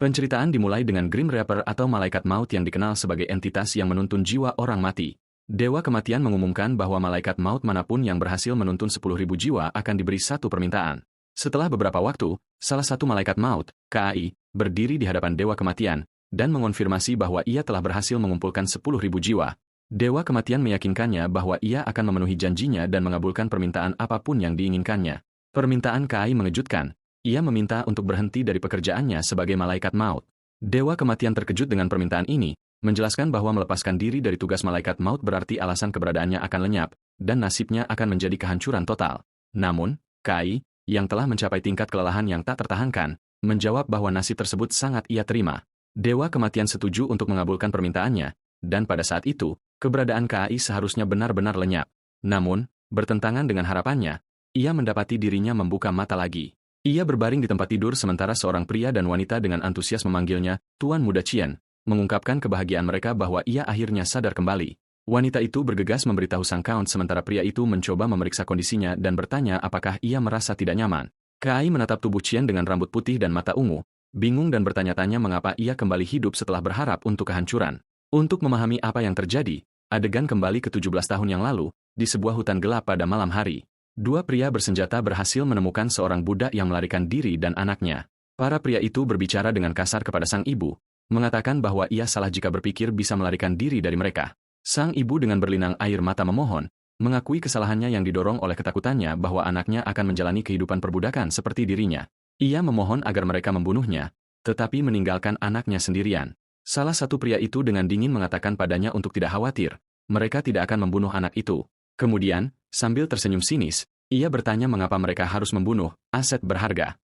Penceritaan dimulai dengan Grim Reaper atau malaikat maut yang dikenal sebagai entitas yang menuntun jiwa orang mati. Dewa kematian mengumumkan bahwa malaikat maut manapun yang berhasil menuntun 10.000 jiwa akan diberi satu permintaan. Setelah beberapa waktu, salah satu malaikat maut, KAI, berdiri di hadapan Dewa Kematian dan mengonfirmasi bahwa ia telah berhasil mengumpulkan 10.000 jiwa. Dewa Kematian meyakinkannya bahwa ia akan memenuhi janjinya dan mengabulkan permintaan apapun yang diinginkannya. Permintaan KAI mengejutkan. Ia meminta untuk berhenti dari pekerjaannya sebagai malaikat maut. Dewa Kematian terkejut dengan permintaan ini, menjelaskan bahwa melepaskan diri dari tugas malaikat maut berarti alasan keberadaannya akan lenyap, dan nasibnya akan menjadi kehancuran total. Namun, KAI, yang telah mencapai tingkat kelelahan yang tak tertahankan, menjawab bahwa nasib tersebut sangat ia terima. Dewa Kematian setuju untuk mengabulkan permintaannya, dan pada saat itu, keberadaan KAI seharusnya benar-benar lenyap. Namun, bertentangan dengan harapannya, ia mendapati dirinya membuka mata lagi. Ia berbaring di tempat tidur sementara seorang pria dan wanita dengan antusias memanggilnya, Tuan Muda Qian, mengungkapkan kebahagiaan mereka bahwa ia akhirnya sadar kembali. Wanita itu bergegas memberitahu sang Count sementara pria itu mencoba memeriksa kondisinya dan bertanya apakah ia merasa tidak nyaman. KAI menatap tubuh Qian dengan rambut putih dan mata ungu, bingung dan bertanya-tanya mengapa ia kembali hidup setelah berharap untuk kehancuran. Untuk memahami apa yang terjadi, adegan kembali ke 17 tahun yang lalu, di sebuah hutan gelap pada malam hari. Dua pria bersenjata berhasil menemukan seorang budak yang melarikan diri dan anaknya. Para pria itu berbicara dengan kasar kepada sang ibu, mengatakan bahwa ia salah jika berpikir bisa melarikan diri dari mereka. Sang ibu dengan berlinang air mata memohon, mengakui kesalahannya yang didorong oleh ketakutannya bahwa anaknya akan menjalani kehidupan perbudakan seperti dirinya. Ia memohon agar mereka membunuhnya, tetapi meninggalkan anaknya sendirian. Salah satu pria itu dengan dingin mengatakan padanya untuk tidak khawatir, mereka tidak akan membunuh anak itu. Kemudian, sambil tersenyum sinis, ia bertanya mengapa mereka harus membunuh aset berharga.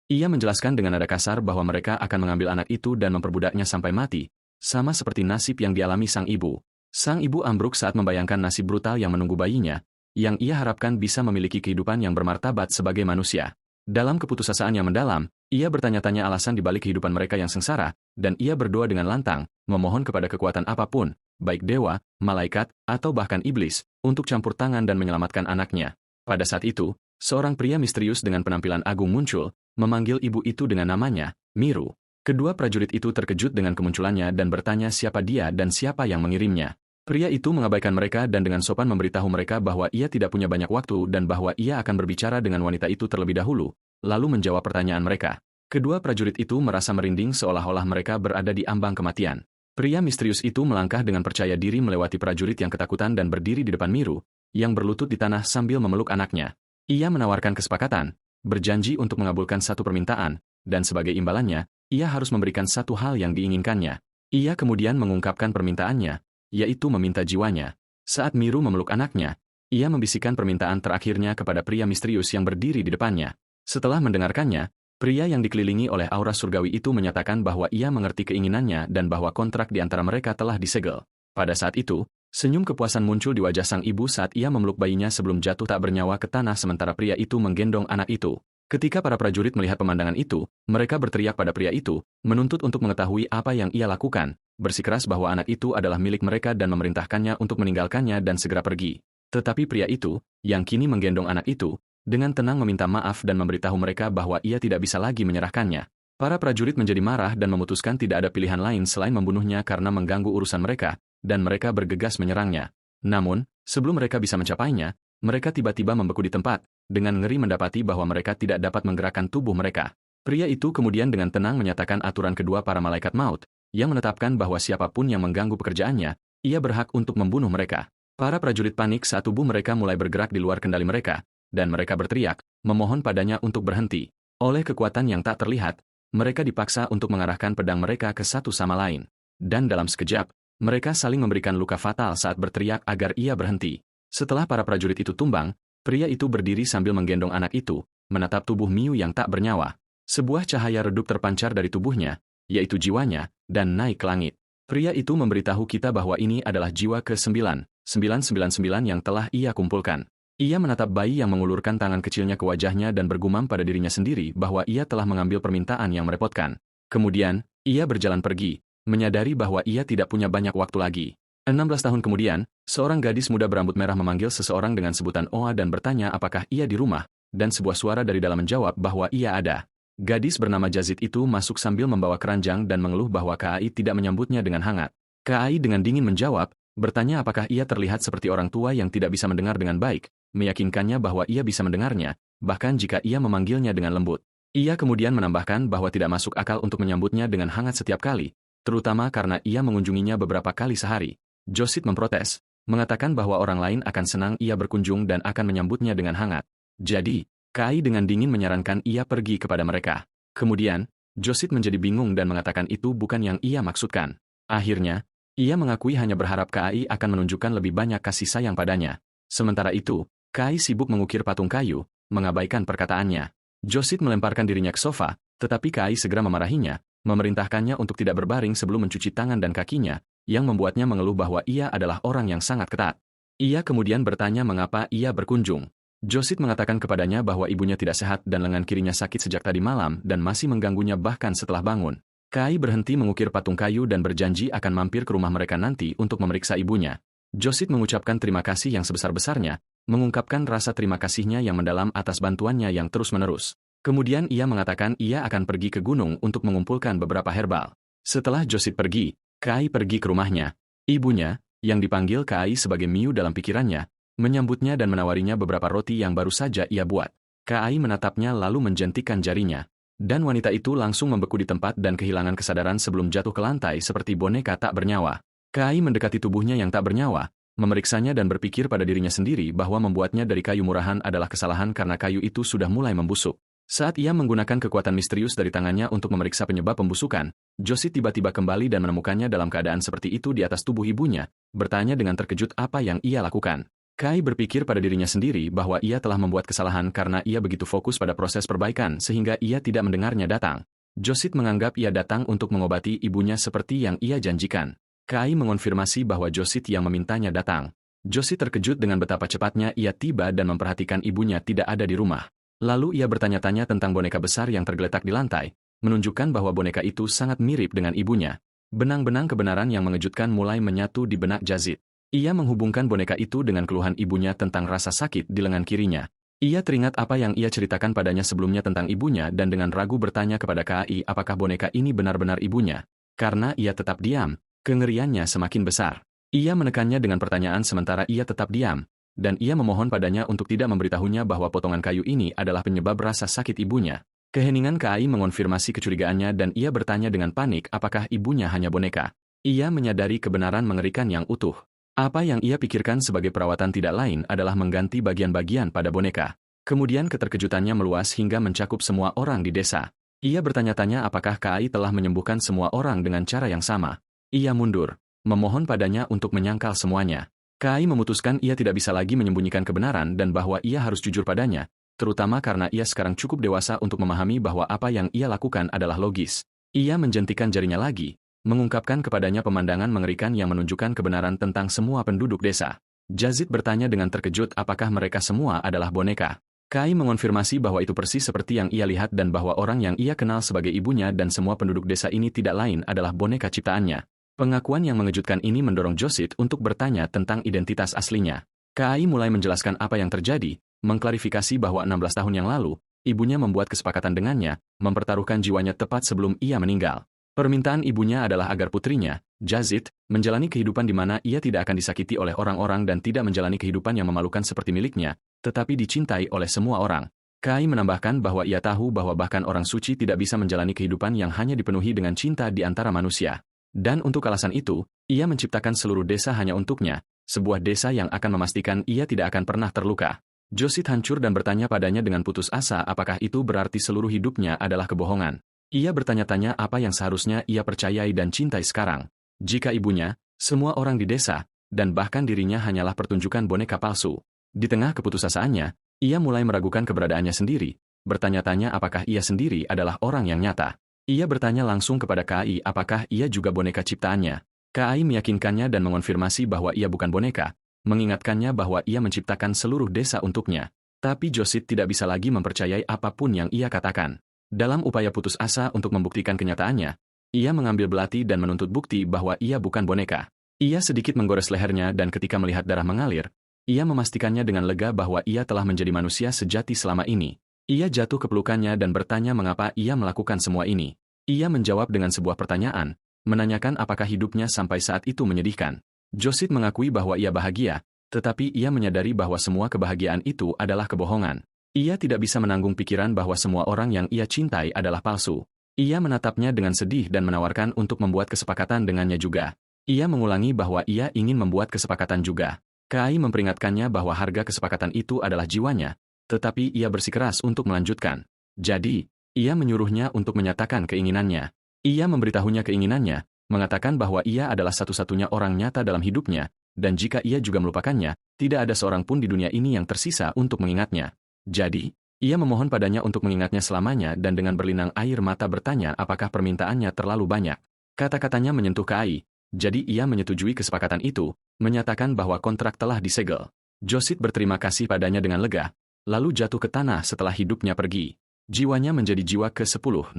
Ia menjelaskan dengan nada kasar bahwa mereka akan mengambil anak itu dan memperbudaknya sampai mati, sama seperti nasib yang dialami sang ibu. Sang ibu ambruk saat membayangkan nasib brutal yang menunggu bayinya, yang ia harapkan bisa memiliki kehidupan yang bermartabat sebagai manusia. Dalam keputusasaan yang mendalam, ia bertanya-tanya alasan di balik kehidupan mereka yang sengsara, dan ia berdoa dengan lantang, memohon kepada kekuatan apapun, baik dewa, malaikat, atau bahkan iblis, untuk campur tangan dan menyelamatkan anaknya. Pada saat itu, seorang pria misterius dengan penampilan agung muncul, memanggil ibu itu dengan namanya, Miru. Kedua prajurit itu terkejut dengan kemunculannya dan bertanya siapa dia dan siapa yang mengirimnya. Pria itu mengabaikan mereka dan dengan sopan memberitahu mereka bahwa ia tidak punya banyak waktu dan bahwa ia akan berbicara dengan wanita itu terlebih dahulu, lalu menjawab pertanyaan mereka. Kedua prajurit itu merasa merinding seolah-olah mereka berada di ambang kematian. Pria misterius itu melangkah dengan percaya diri melewati prajurit yang ketakutan dan berdiri di depan Miru, yang berlutut di tanah sambil memeluk anaknya. Ia menawarkan kesepakatan, berjanji untuk mengabulkan satu permintaan, dan sebagai imbalannya, ia harus memberikan satu hal yang diinginkannya. Ia kemudian mengungkapkan permintaannya, yaitu meminta jiwanya. Saat Miru memeluk anaknya, ia membisikkan permintaan terakhirnya kepada pria misterius yang berdiri di depannya. Setelah mendengarkannya, pria yang dikelilingi oleh aura surgawi itu menyatakan bahwa ia mengerti keinginannya dan bahwa kontrak di antara mereka telah disegel. Pada saat itu, senyum kepuasan muncul di wajah sang ibu saat ia memeluk bayinya sebelum jatuh tak bernyawa ke tanah sementara pria itu menggendong anak itu. Ketika para prajurit melihat pemandangan itu, mereka berteriak pada pria itu, menuntut untuk mengetahui apa yang ia lakukan, bersikeras bahwa anak itu adalah milik mereka dan memerintahkannya untuk meninggalkannya dan segera pergi. Tetapi pria itu, yang kini menggendong anak itu, dengan tenang meminta maaf dan memberitahu mereka bahwa ia tidak bisa lagi menyerahkannya. Para prajurit menjadi marah dan memutuskan tidak ada pilihan lain selain membunuhnya karena mengganggu urusan mereka, dan mereka bergegas menyerangnya. Namun, sebelum mereka bisa mencapainya, mereka tiba-tiba membeku di tempat, dengan ngeri mendapati bahwa mereka tidak dapat menggerakkan tubuh mereka. Pria itu kemudian dengan tenang menyatakan aturan kedua para malaikat maut, yang menetapkan bahwa siapapun yang mengganggu pekerjaannya, ia berhak untuk membunuh mereka. Para prajurit panik saat tubuh mereka mulai bergerak di luar kendali mereka, dan mereka berteriak, memohon padanya untuk berhenti. Oleh kekuatan yang tak terlihat, mereka dipaksa untuk mengarahkan pedang mereka ke satu sama lain. Dan dalam sekejap, mereka saling memberikan luka fatal saat berteriak agar ia berhenti. Setelah para prajurit itu tumbang, pria itu berdiri sambil menggendong anak itu, menatap tubuh Miu yang tak bernyawa. Sebuah cahaya redup terpancar dari tubuhnya, yaitu jiwanya, dan naik ke langit. Pria itu memberitahu kita bahwa ini adalah jiwa ke-999 yang telah ia kumpulkan. Ia menatap bayi yang mengulurkan tangan kecilnya ke wajahnya dan bergumam pada dirinya sendiri bahwa ia telah mengambil permintaan yang merepotkan. Kemudian, ia berjalan pergi, menyadari bahwa ia tidak punya banyak waktu lagi. 16 tahun kemudian, seorang gadis muda berambut merah memanggil seseorang dengan sebutan Oa dan bertanya apakah ia di rumah, dan sebuah suara dari dalam menjawab bahwa ia ada. Gadis bernama Jazid itu masuk sambil membawa keranjang dan mengeluh bahwa Kai tidak menyambutnya dengan hangat. Kai dengan dingin menjawab, bertanya apakah ia terlihat seperti orang tua yang tidak bisa mendengar dengan baik, meyakinkannya bahwa ia bisa mendengarnya, bahkan jika ia memanggilnya dengan lembut. Ia kemudian menambahkan bahwa tidak masuk akal untuk menyambutnya dengan hangat setiap kali, terutama karena ia mengunjunginya beberapa kali sehari. Jazid memprotes, mengatakan bahwa orang lain akan senang ia berkunjung dan akan menyambutnya dengan hangat. Jadi, Kai dengan dingin menyarankan ia pergi kepada mereka. Kemudian, Jazid menjadi bingung dan mengatakan itu bukan yang ia maksudkan. Akhirnya, ia mengakui hanya berharap Kai akan menunjukkan lebih banyak kasih sayang padanya. Sementara itu, Kai sibuk mengukir patung kayu, mengabaikan perkataannya. Jazid melemparkan dirinya ke sofa, tetapi Kai segera memarahinya, memerintahkannya untuk tidak berbaring sebelum mencuci tangan dan kakinya, yang membuatnya mengeluh bahwa ia adalah orang yang sangat ketat. Ia kemudian bertanya mengapa ia berkunjung. Jazid mengatakan kepadanya bahwa ibunya tidak sehat dan lengan kirinya sakit sejak tadi malam dan masih mengganggunya bahkan setelah bangun. Kai berhenti mengukir patung kayu dan berjanji akan mampir ke rumah mereka nanti untuk memeriksa ibunya. Jazid mengucapkan terima kasih yang sebesar-besarnya, mengungkapkan rasa terima kasihnya yang mendalam atas bantuannya yang terus-menerus. Kemudian ia mengatakan ia akan pergi ke gunung untuk mengumpulkan beberapa herbal. Setelah Jazid pergi, Kai pergi ke rumahnya. Ibunya, yang dipanggil Kai sebagai Miu dalam pikirannya, menyambutnya dan menawarinya beberapa roti yang baru saja ia buat. Kai menatapnya lalu menjentikan jarinya. Dan wanita itu langsung membeku di tempat dan kehilangan kesadaran sebelum jatuh ke lantai seperti boneka tak bernyawa. Kai mendekati tubuhnya yang tak bernyawa, memeriksanya dan berpikir pada dirinya sendiri bahwa membuatnya dari kayu murahan adalah kesalahan karena kayu itu sudah mulai membusuk. Saat ia menggunakan kekuatan misterius dari tangannya untuk memeriksa penyebab pembusukan, Jazid tiba-tiba kembali dan menemukannya dalam keadaan seperti itu di atas tubuh ibunya, bertanya dengan terkejut apa yang ia lakukan. Kai berpikir pada dirinya sendiri bahwa ia telah membuat kesalahan karena ia begitu fokus pada proses perbaikan sehingga ia tidak mendengarnya datang. Jazid menganggap ia datang untuk mengobati ibunya seperti yang ia janjikan. Kai mengonfirmasi bahwa Jazid yang memintanya datang. Jazid terkejut dengan betapa cepatnya ia tiba dan memperhatikan ibunya tidak ada di rumah. Lalu ia bertanya-tanya tentang boneka besar yang tergeletak di lantai, menunjukkan bahwa boneka itu sangat mirip dengan ibunya. Benang-benang kebenaran yang mengejutkan mulai menyatu di benak Jazid. Ia menghubungkan boneka itu dengan keluhan ibunya tentang rasa sakit di lengan kirinya. Ia teringat apa yang ia ceritakan padanya sebelumnya tentang ibunya dan dengan ragu bertanya kepada Kai apakah boneka ini benar-benar ibunya. Karena ia tetap diam, kengeriannya semakin besar. Ia menekannya dengan pertanyaan sementara ia tetap diam, dan ia memohon padanya untuk tidak memberitahunya bahwa potongan kayu ini adalah penyebab rasa sakit ibunya. Keheningan Kai mengonfirmasi kecurigaannya dan ia bertanya dengan panik apakah ibunya hanya boneka. Ia menyadari kebenaran mengerikan yang utuh. Apa yang ia pikirkan sebagai perawatan tidak lain adalah mengganti bagian-bagian pada boneka. Kemudian keterkejutannya meluas hingga mencakup semua orang di desa. Ia bertanya-tanya apakah Kai telah menyembuhkan semua orang dengan cara yang sama. Ia mundur, memohon padanya untuk menyangkal semuanya. Kai memutuskan ia tidak bisa lagi menyembunyikan kebenaran dan bahwa ia harus jujur padanya, terutama karena ia sekarang cukup dewasa untuk memahami bahwa apa yang ia lakukan adalah logis. Ia menjentikan jarinya lagi, mengungkapkan kepadanya pemandangan mengerikan yang menunjukkan kebenaran tentang semua penduduk desa. Jazid bertanya dengan terkejut apakah mereka semua adalah boneka. Kai mengonfirmasi bahwa itu persis seperti yang ia lihat dan bahwa orang yang ia kenal sebagai ibunya dan semua penduduk desa ini tidak lain adalah boneka ciptaannya. Pengakuan yang mengejutkan ini mendorong Jazid untuk bertanya tentang identitas aslinya. Kai mulai menjelaskan apa yang terjadi, mengklarifikasi bahwa 16 tahun yang lalu, ibunya membuat kesepakatan dengannya, mempertaruhkan jiwanya tepat sebelum ia meninggal. Permintaan ibunya adalah agar putrinya, Jazid, menjalani kehidupan di mana ia tidak akan disakiti oleh orang-orang dan tidak menjalani kehidupan yang memalukan seperti miliknya, tetapi dicintai oleh semua orang. Kai menambahkan bahwa ia tahu bahwa bahkan orang suci tidak bisa menjalani kehidupan yang hanya dipenuhi dengan cinta di antara manusia. Dan untuk alasan itu, ia menciptakan seluruh desa hanya untuknya, sebuah desa yang akan memastikan ia tidak akan pernah terluka. Jazid hancur dan bertanya padanya dengan putus asa apakah itu berarti seluruh hidupnya adalah kebohongan. Ia bertanya-tanya apa yang seharusnya ia percayai dan cintai sekarang. Jika ibunya, semua orang di desa, dan bahkan dirinya hanyalah pertunjukan boneka palsu. Di tengah keputusasaannya, ia mulai meragukan keberadaannya sendiri, bertanya-tanya apakah ia sendiri adalah orang yang nyata. Ia bertanya langsung kepada Kai apakah ia juga boneka ciptaannya. Kai meyakinkannya dan mengonfirmasi bahwa ia bukan boneka, mengingatkannya bahwa ia menciptakan seluruh desa untuknya. Tapi Jazid tidak bisa lagi mempercayai apapun yang ia katakan. Dalam upaya putus asa untuk membuktikan kenyataannya, ia mengambil belati dan menuntut bukti bahwa ia bukan boneka. Ia sedikit menggores lehernya dan ketika melihat darah mengalir, ia memastikannya dengan lega bahwa ia telah menjadi manusia sejati selama ini. Ia jatuh ke pelukannya dan bertanya mengapa ia melakukan semua ini. Ia menjawab dengan sebuah pertanyaan, menanyakan apakah hidupnya sampai saat itu menyedihkan. Josit mengakui bahwa ia bahagia, tetapi ia menyadari bahwa semua kebahagiaan itu adalah kebohongan. Ia tidak bisa menanggung pikiran bahwa semua orang yang ia cintai adalah palsu. Ia menatapnya dengan sedih dan menawarkan untuk membuat kesepakatan dengannya juga. Ia mengulangi bahwa ia ingin membuat kesepakatan juga. Kai memperingatkannya bahwa harga kesepakatan itu adalah jiwanya, tetapi ia bersikeras untuk melanjutkan. Jadi, ia menyuruhnya untuk menyatakan keinginannya. Ia memberitahunya keinginannya, mengatakan bahwa ia adalah satu-satunya orang nyata dalam hidupnya, dan jika ia juga melupakannya, tidak ada seorang pun di dunia ini yang tersisa untuk mengingatnya. Jadi, ia memohon padanya untuk mengingatnya selamanya dan dengan berlinang air mata bertanya apakah permintaannya terlalu banyak. Kata-katanya menyentuh Kai, jadi ia menyetujui kesepakatan itu, menyatakan bahwa kontrak telah disegel. Josit berterima kasih padanya dengan lega, lalu jatuh ke tanah setelah hidupnya pergi. Jiwanya menjadi jiwa ke-10.000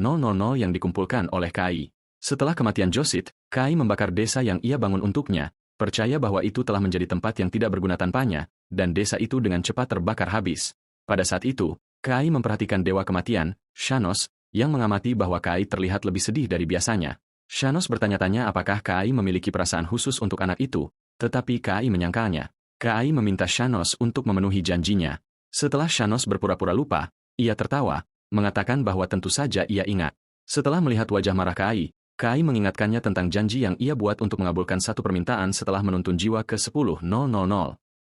yang dikumpulkan oleh Kai. Setelah kematian Josit, Kai membakar desa yang ia bangun untuknya, percaya bahwa itu telah menjadi tempat yang tidak berguna tanpanya, dan desa itu dengan cepat terbakar habis. Pada saat itu, Kai memperhatikan dewa kematian, Shanos, yang mengamati bahwa Kai terlihat lebih sedih dari biasanya. Shanos bertanya-tanya apakah Kai memiliki perasaan khusus untuk anak itu, tetapi Kai menyangkalnya. Kai meminta Shanos untuk memenuhi janjinya. Setelah Shanos berpura-pura lupa, ia tertawa, mengatakan bahwa tentu saja ia ingat. Setelah melihat wajah marah Kai mengingatkannya tentang janji yang ia buat untuk mengabulkan satu permintaan setelah menuntun jiwa ke-10.000.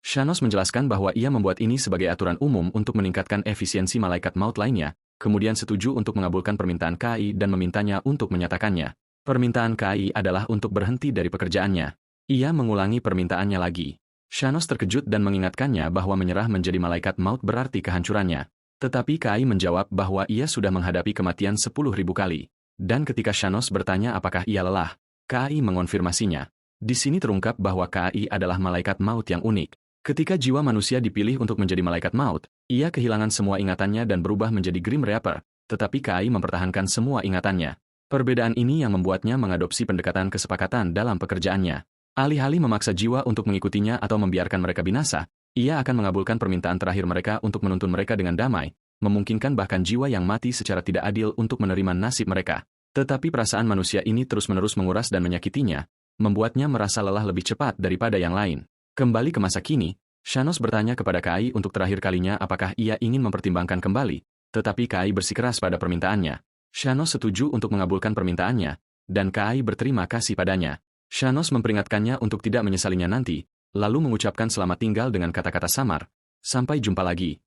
Shanos menjelaskan bahwa ia membuat ini sebagai aturan umum untuk meningkatkan efisiensi malaikat maut lainnya, kemudian setuju untuk mengabulkan permintaan Kai dan memintanya untuk menyatakannya. Permintaan Kai adalah untuk berhenti dari pekerjaannya. Ia mengulangi permintaannya lagi. Shanos terkejut dan mengingatkannya bahwa menyerah menjadi malaikat maut berarti kehancurannya. Tetapi Kai menjawab bahwa ia sudah menghadapi kematian 10.000 kali. Dan ketika Shanos bertanya apakah ia lelah, Kai mengonfirmasinya. Di sini terungkap bahwa Kai adalah malaikat maut yang unik. Ketika jiwa manusia dipilih untuk menjadi malaikat maut, ia kehilangan semua ingatannya dan berubah menjadi Grim Reaper, tetapi Kai mempertahankan semua ingatannya. Perbedaan ini yang membuatnya mengadopsi pendekatan kesepakatan dalam pekerjaannya. Alih-alih memaksa jiwa untuk mengikutinya atau membiarkan mereka binasa, ia akan mengabulkan permintaan terakhir mereka untuk menuntun mereka dengan damai, memungkinkan bahkan jiwa yang mati secara tidak adil untuk menerima nasib mereka. Tetapi perasaan manusia ini terus-menerus menguras dan menyakitinya, membuatnya merasa lelah lebih cepat daripada yang lain. Kembali ke masa kini, Shanos bertanya kepada Kai untuk terakhir kalinya apakah ia ingin mempertimbangkan kembali, tetapi Kai bersikeras pada permintaannya. Shanos setuju untuk mengabulkan permintaannya, dan Kai berterima kasih padanya. Shanos memperingatkannya untuk tidak menyesalinya nanti, lalu mengucapkan selamat tinggal dengan kata-kata samar, sampai jumpa lagi.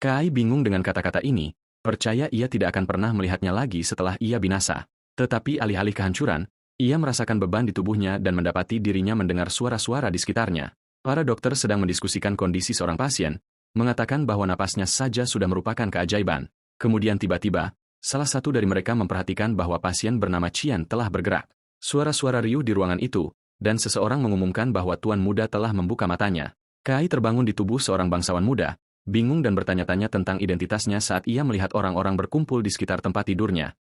Kai bingung dengan kata-kata ini, percaya ia tidak akan pernah melihatnya lagi setelah ia binasa. Tetapi alih-alih kehancuran, ia merasakan beban di tubuhnya dan mendapati dirinya mendengar suara-suara di sekitarnya. Para dokter sedang mendiskusikan kondisi seorang pasien, mengatakan bahwa napasnya saja sudah merupakan keajaiban. Kemudian tiba-tiba, salah satu dari mereka memperhatikan bahwa pasien bernama Qian telah bergerak. Suara-suara riuh di ruangan itu, dan seseorang mengumumkan bahwa tuan muda telah membuka matanya. Kai terbangun di tubuh seorang bangsawan muda, bingung dan bertanya-tanya tentang identitasnya saat ia melihat orang-orang berkumpul di sekitar tempat tidurnya.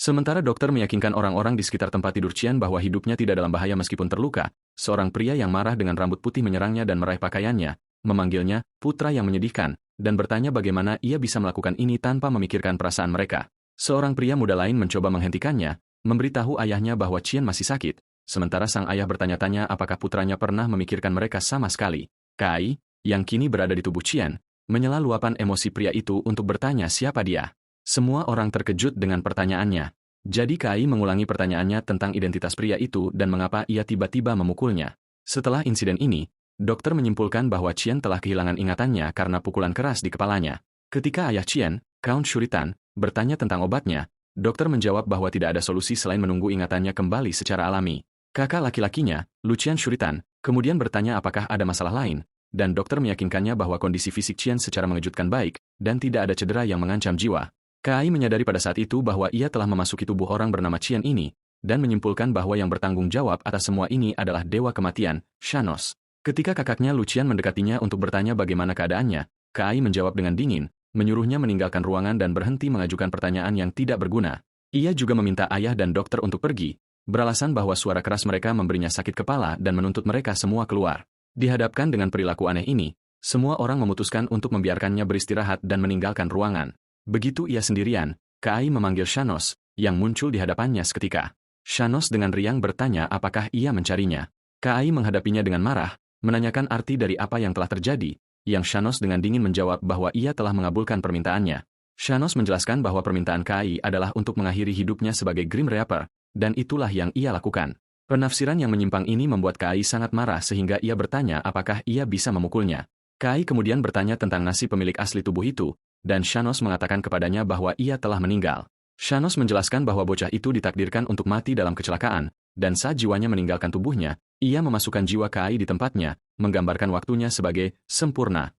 Sementara dokter meyakinkan orang-orang di sekitar tempat tidur Qian bahwa hidupnya tidak dalam bahaya meskipun terluka, seorang pria yang marah dengan rambut putih menyerangnya dan meraih pakaiannya, memanggilnya putra yang menyedihkan, dan bertanya bagaimana ia bisa melakukan ini tanpa memikirkan perasaan mereka. Seorang pria muda lain mencoba menghentikannya, memberitahu ayahnya bahwa Qian masih sakit, sementara sang ayah bertanya-tanya apakah putranya pernah memikirkan mereka sama sekali. Kai, yang kini berada di tubuh Qian, menyela luapan emosi pria itu untuk bertanya siapa dia. Semua orang terkejut dengan pertanyaannya. Jadi Kai mengulangi pertanyaannya tentang identitas pria itu dan mengapa ia tiba-tiba memukulnya. Setelah insiden ini, dokter menyimpulkan bahwa Qian telah kehilangan ingatannya karena pukulan keras di kepalanya. Ketika ayah Qian, Count Shuritan, bertanya tentang obatnya, dokter menjawab bahwa tidak ada solusi selain menunggu ingatannya kembali secara alami. Kakak laki-lakinya, Lucian Shuritan, kemudian bertanya apakah ada masalah lain, dan dokter meyakinkannya bahwa kondisi fisik Qian secara mengejutkan baik, dan tidak ada cedera yang mengancam jiwa. Kai menyadari pada saat itu bahwa ia telah memasuki tubuh orang bernama Qian ini, dan menyimpulkan bahwa yang bertanggung jawab atas semua ini adalah dewa kematian, Shanos. Ketika kakaknya Lucian mendekatinya untuk bertanya bagaimana keadaannya, Kai menjawab dengan dingin, menyuruhnya meninggalkan ruangan dan berhenti mengajukan pertanyaan yang tidak berguna. Ia juga meminta ayah dan dokter untuk pergi, beralasan bahwa suara keras mereka memberinya sakit kepala dan menuntut mereka semua keluar. Dihadapkan dengan perilaku aneh ini, Semua orang memutuskan untuk membiarkannya beristirahat dan meninggalkan ruangan. Begitu ia sendirian, Kai memanggil Shanos, yang muncul di hadapannya seketika. Shanos dengan riang bertanya apakah ia mencarinya. Kai menghadapinya dengan marah, menanyakan arti dari apa yang telah terjadi, yang Shanos dengan dingin menjawab bahwa ia telah mengabulkan permintaannya. Shanos menjelaskan bahwa permintaan Kai adalah untuk mengakhiri hidupnya sebagai Grim Reaper, dan itulah yang ia lakukan. Penafsiran yang menyimpang ini membuat Kai sangat marah sehingga ia bertanya apakah ia bisa memukulnya. Kai kemudian bertanya tentang nasib pemilik asli tubuh itu, dan Shanos mengatakan kepadanya bahwa ia telah meninggal. Shanos menjelaskan bahwa bocah itu ditakdirkan untuk mati dalam kecelakaan, dan saat jiwanya meninggalkan tubuhnya, ia memasukkan jiwa Kai di tempatnya, menggambarkan waktunya sebagai sempurna.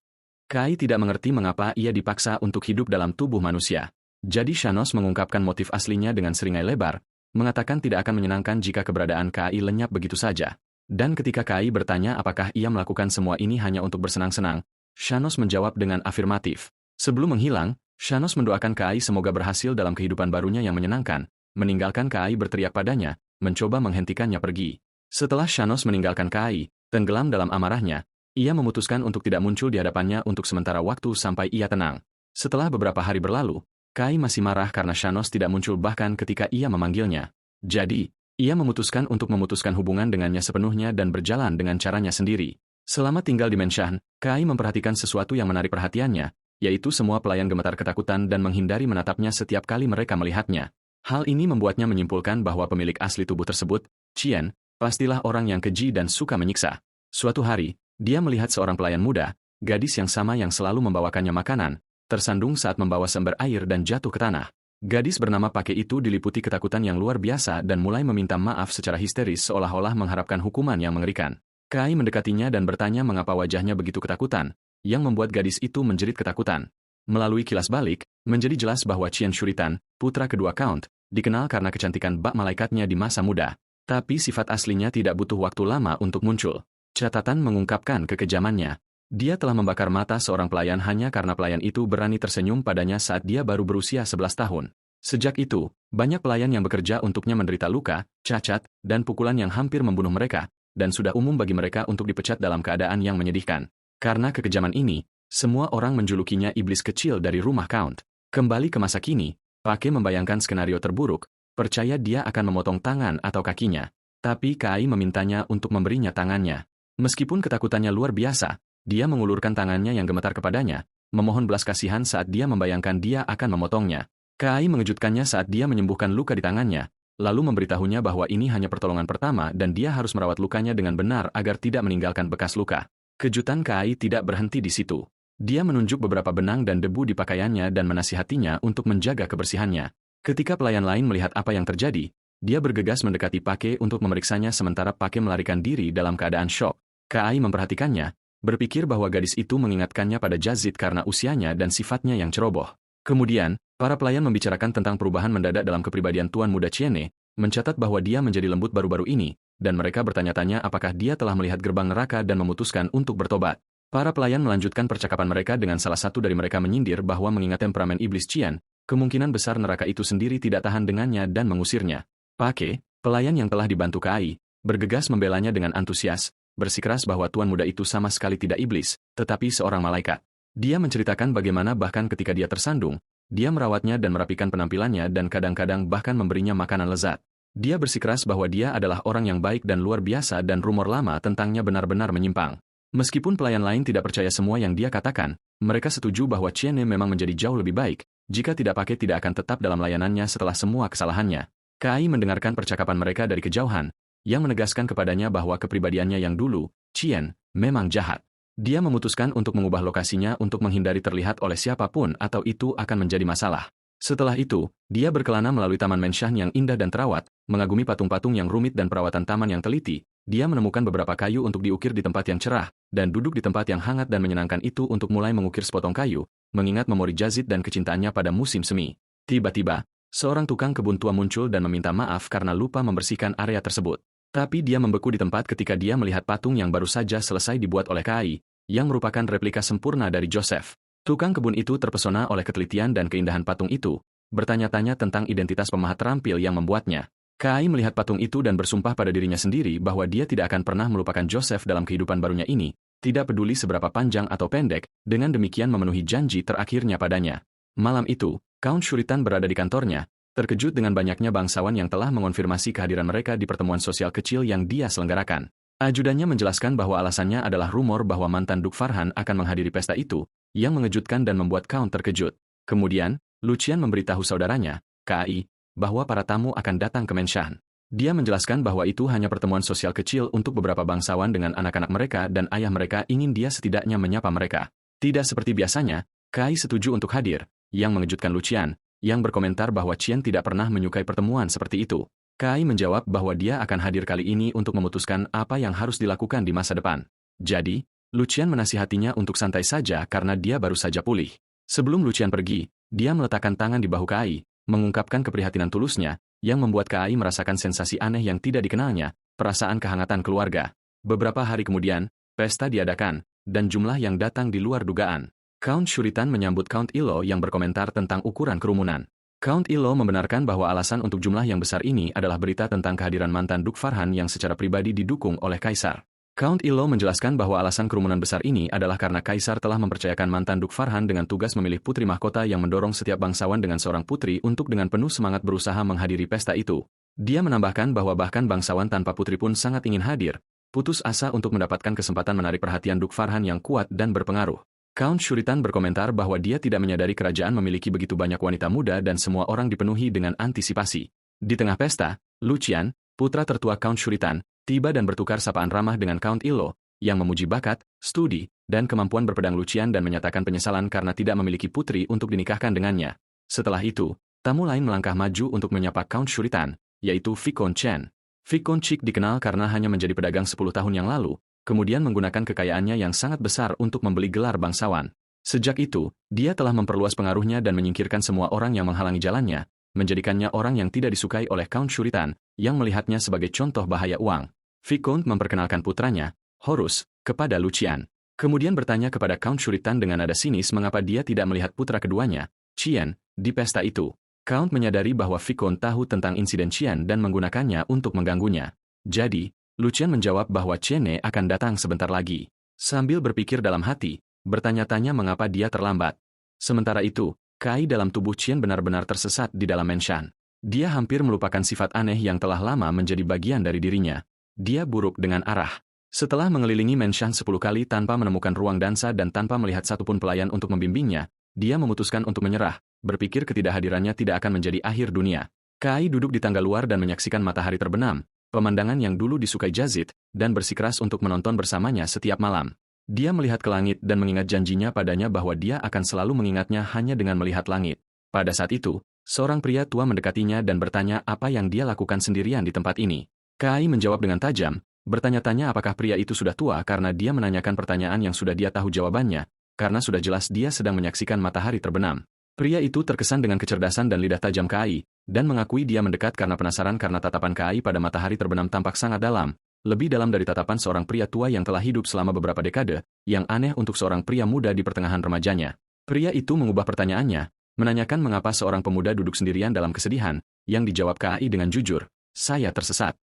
Kai tidak mengerti mengapa ia dipaksa untuk hidup dalam tubuh manusia. Jadi Shanos mengungkapkan motif aslinya dengan seringai lebar, mengatakan tidak akan menyenangkan jika keberadaan Kai lenyap begitu saja. Dan ketika Kai bertanya apakah ia melakukan semua ini hanya untuk bersenang-senang, Shanos menjawab dengan afirmatif. Sebelum menghilang, Shanos mendoakan Kai semoga berhasil dalam kehidupan barunya yang menyenangkan, meninggalkan Kai berteriak padanya, mencoba menghentikannya pergi. Setelah Shanos meninggalkan Kai, tenggelam dalam amarahnya, ia memutuskan untuk tidak muncul di hadapannya untuk sementara waktu sampai ia tenang. Setelah beberapa hari berlalu, Kai masih marah karena Shanos tidak muncul bahkan ketika ia memanggilnya. Jadi, ia memutuskan untuk memutuskan hubungan dengannya sepenuhnya dan berjalan dengan caranya sendiri. Selama tinggal di Menshan, Kai memperhatikan sesuatu yang menarik perhatiannya, yaitu semua pelayan gemetar ketakutan dan menghindari menatapnya setiap kali mereka melihatnya. Hal ini membuatnya menyimpulkan bahwa pemilik asli tubuh tersebut, Chien, pastilah orang yang keji dan suka menyiksa. Suatu hari, dia melihat seorang pelayan muda, gadis yang sama yang selalu membawakannya makanan, tersandung saat membawa seember air dan jatuh ke tanah. Gadis bernama Pake itu diliputi ketakutan yang luar biasa dan mulai meminta maaf secara histeris seolah-olah mengharapkan hukuman yang mengerikan. Kai mendekatinya dan bertanya mengapa wajahnya begitu ketakutan, yang membuat gadis itu menjerit ketakutan. Melalui kilas balik, menjadi jelas bahwa Chien Shuritan, putra kedua Count, dikenal karena kecantikan bak malaikatnya di masa muda. Tapi sifat aslinya tidak butuh waktu lama untuk muncul. Catatan mengungkapkan kekejamannya. Dia telah membakar mata seorang pelayan hanya karena pelayan itu berani tersenyum padanya saat dia baru berusia 11 tahun. Sejak itu, banyak pelayan yang bekerja untuknya menderita luka, cacat, dan pukulan yang hampir membunuh mereka, dan sudah umum bagi mereka untuk dipecat dalam keadaan yang menyedihkan. Karena kekejaman ini, semua orang menjulukinya iblis kecil dari rumah Count. Kembali ke masa kini, Pake membayangkan skenario terburuk, percaya dia akan memotong tangan atau kakinya. Tapi Kai memintanya untuk memberinya tangannya. Meskipun ketakutannya luar biasa, dia mengulurkan tangannya yang gemetar kepadanya, memohon belas kasihan saat dia membayangkan dia akan memotongnya. Kai mengejutkannya saat dia menyembuhkan luka di tangannya, lalu memberitahunya bahwa ini hanya pertolongan pertama dan dia harus merawat lukanya dengan benar agar tidak meninggalkan bekas luka. Kejutan Kai tidak berhenti di situ. Dia menunjuk beberapa benang dan debu di pakaiannya dan menasihatinya untuk menjaga kebersihannya. Ketika pelayan lain melihat apa yang terjadi, dia bergegas mendekati Pake untuk memeriksanya sementara Pake melarikan diri dalam keadaan syok. Kai memperhatikannya, berpikir bahwa gadis itu mengingatkannya pada Jazid karena usianya dan sifatnya yang ceroboh. Kemudian, para pelayan membicarakan tentang perubahan mendadak dalam kepribadian Tuan Muda Chiene, mencatat bahwa dia menjadi lembut baru-baru ini, dan mereka bertanya-tanya apakah dia telah melihat gerbang neraka dan memutuskan untuk bertobat. Para pelayan melanjutkan percakapan mereka dengan salah satu dari mereka menyindir bahwa mengingat temperamen iblis Chien, kemungkinan besar neraka itu sendiri tidak tahan dengannya dan mengusirnya. Pake, pelayan yang telah dibantu Kai, bergegas membelanya dengan antusias, bersikeras bahwa Tuan Muda itu sama sekali tidak iblis, tetapi seorang malaikat. Dia menceritakan bagaimana bahkan ketika dia tersandung, dia merawatnya dan merapikan penampilannya dan kadang-kadang bahkan memberinya makanan lezat. Dia bersikeras bahwa dia adalah orang yang baik dan luar biasa dan rumor lama tentangnya benar-benar menyimpang. Meskipun pelayan lain tidak percaya semua yang dia katakan, mereka setuju bahwa Chiene memang menjadi jauh lebih baik, jika tidak Pake tidak akan tetap dalam layanannya setelah semua kesalahannya. Kai mendengarkan percakapan mereka dari kejauhan, yang menegaskan kepadanya bahwa kepribadiannya yang dulu, Chien, memang jahat. Dia memutuskan untuk mengubah lokasinya untuk menghindari terlihat oleh siapapun atau itu akan menjadi masalah. Setelah itu, dia berkelana melalui taman Menshan yang indah dan terawat, mengagumi patung-patung yang rumit dan perawatan taman yang teliti. Dia menemukan beberapa kayu untuk diukir di tempat yang cerah, dan duduk di tempat yang hangat dan menyenangkan itu untuk mulai mengukir sepotong kayu, mengingat memori Jazid dan kecintaannya pada musim semi. Tiba-tiba, seorang tukang kebun tua muncul dan meminta maaf karena lupa membersihkan area tersebut. Tapi dia membeku di tempat ketika dia melihat patung yang baru saja selesai dibuat oleh Kai, yang merupakan replika sempurna dari Joseph. Tukang kebun itu terpesona oleh ketelitian dan keindahan patung itu, bertanya-tanya tentang identitas pemahat terampil yang membuatnya. Kai melihat patung itu dan bersumpah pada dirinya sendiri bahwa dia tidak akan pernah melupakan Joseph dalam kehidupan barunya ini, tidak peduli seberapa panjang atau pendek, dengan demikian memenuhi janji terakhirnya padanya. Malam itu, Count Shuritan berada di kantornya, terkejut dengan banyaknya bangsawan yang telah mengonfirmasi kehadiran mereka di pertemuan sosial kecil yang dia selenggarakan. Ajudannya menjelaskan bahwa alasannya adalah rumor bahwa mantan Duk Farhan akan menghadiri pesta itu, yang mengejutkan dan membuat Count terkejut. Kemudian, Lucian memberitahu saudaranya, KAI, bahwa para tamu akan datang ke Menshan. Dia menjelaskan bahwa itu hanya pertemuan sosial kecil untuk beberapa bangsawan dengan anak-anak mereka dan ayah mereka ingin dia setidaknya menyapa mereka. Tidak seperti biasanya, KAI setuju untuk hadir, yang mengejutkan Lucian, yang berkomentar bahwa Qian tidak pernah menyukai pertemuan seperti itu. KAI menjawab bahwa dia akan hadir kali ini untuk memutuskan apa yang harus dilakukan di masa depan. Jadi, Lucian menasihatinya untuk santai saja karena dia baru saja pulih. Sebelum Lucian pergi, dia meletakkan tangan di bahu KAI, mengungkapkan keprihatinan tulusnya, yang membuat KAI merasakan sensasi aneh yang tidak dikenalnya, perasaan kehangatan keluarga. Beberapa hari kemudian, pesta diadakan, dan jumlah yang datang di luar dugaan. Count Shuritan menyambut Count Ilo yang berkomentar tentang ukuran kerumunan. Count Ilo membenarkan bahwa alasan untuk jumlah yang besar ini adalah berita tentang kehadiran mantan Duk Farhan yang secara pribadi didukung oleh Kaisar. Count Ilo menjelaskan bahwa alasan kerumunan besar ini adalah karena Kaisar telah mempercayakan mantan Duk Farhan dengan tugas memilih putri mahkota yang mendorong setiap bangsawan dengan seorang putri untuk dengan penuh semangat berusaha menghadiri pesta itu. Dia menambahkan bahwa bahkan bangsawan tanpa putri pun sangat ingin hadir, putus asa untuk mendapatkan kesempatan menarik perhatian Duk Farhan yang kuat dan berpengaruh. Count Shuritan berkomentar bahwa dia tidak menyadari kerajaan memiliki begitu banyak wanita muda dan semua orang dipenuhi dengan antisipasi. Di tengah pesta, Lucian, putra tertua Count Shuritan, tiba dan bertukar sapaan ramah dengan Count Ilo, yang memuji bakat, studi, dan kemampuan berpedang Lucian dan menyatakan penyesalan karena tidak memiliki putri untuk dinikahkan dengannya. Setelah itu, tamu lain melangkah maju untuk menyapa Count Shuritan, yaitu Vicomte Chen. Vicomte Chick dikenal karena hanya menjadi pedagang 10 tahun yang lalu, kemudian menggunakan kekayaannya yang sangat besar untuk membeli gelar bangsawan. Sejak itu, dia telah memperluas pengaruhnya dan menyingkirkan semua orang yang menghalangi jalannya, menjadikannya orang yang tidak disukai oleh Count Shuritan, yang melihatnya sebagai contoh bahaya uang. Vicomte memperkenalkan putranya, Horus, kepada Lucian. Kemudian bertanya kepada Count Shuritan dengan nada sinis mengapa dia tidak melihat putra keduanya, Qian, di pesta itu. Count menyadari bahwa Vicomte tahu tentang insiden Qian dan menggunakannya untuk mengganggunya. Jadi, Lucian menjawab bahwa Qian akan datang sebentar lagi. Sambil berpikir dalam hati, bertanya-tanya mengapa dia terlambat. Sementara itu, Kai dalam tubuh Qian benar-benar tersesat di dalam Menshan. Dia hampir melupakan sifat aneh yang telah lama menjadi bagian dari dirinya. Dia buruk dengan arah. Setelah mengelilingi Menshan 10 kali tanpa menemukan ruang dansa dan tanpa melihat satupun pelayan untuk membimbingnya, dia memutuskan untuk menyerah, berpikir ketidakhadirannya tidak akan menjadi akhir dunia. Kai duduk di tangga luar dan menyaksikan matahari terbenam, pemandangan yang dulu disukai Jazid, dan bersikeras untuk menonton bersamanya setiap malam. Dia melihat ke langit dan mengingat janjinya padanya bahwa dia akan selalu mengingatnya hanya dengan melihat langit. Pada saat itu, seorang pria tua mendekatinya dan bertanya apa yang dia lakukan sendirian di tempat ini. Kai menjawab dengan tajam, bertanya-tanya apakah pria itu sudah tua karena dia menanyakan pertanyaan yang sudah dia tahu jawabannya, karena sudah jelas dia sedang menyaksikan matahari terbenam. Pria itu terkesan dengan kecerdasan dan lidah tajam Kai, dan mengakui dia mendekat karena penasaran karena tatapan Kai pada matahari terbenam tampak sangat dalam, lebih dalam dari tatapan seorang pria tua yang telah hidup selama beberapa dekade, yang aneh untuk seorang pria muda di pertengahan remajanya. Pria itu mengubah pertanyaannya, menanyakan mengapa seorang pemuda duduk sendirian dalam kesedihan, yang dijawab Kai dengan jujur, "Saya tersesat."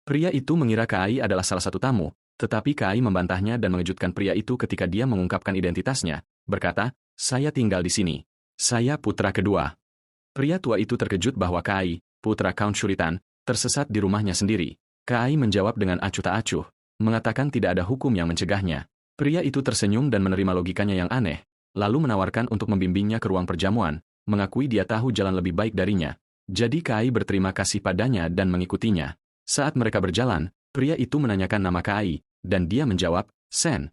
Pria itu mengira Kai adalah salah satu tamu, tetapi Kai membantahnya dan mengejutkan pria itu ketika dia mengungkapkan identitasnya, berkata, "Saya tinggal di sini. Saya putra kedua." Pria tua itu terkejut bahwa Kai, putra Count Shuritan, tersesat di rumahnya sendiri. Kai menjawab dengan acuh tak acuh, mengatakan tidak ada hukum yang mencegahnya. Pria itu tersenyum dan menerima logikanya yang aneh, lalu menawarkan untuk membimbingnya ke ruang perjamuan, mengakui dia tahu jalan lebih baik darinya. Jadi Kai berterima kasih padanya dan mengikutinya. Saat mereka berjalan, pria itu menanyakan nama Kai, dan dia menjawab, "Sen."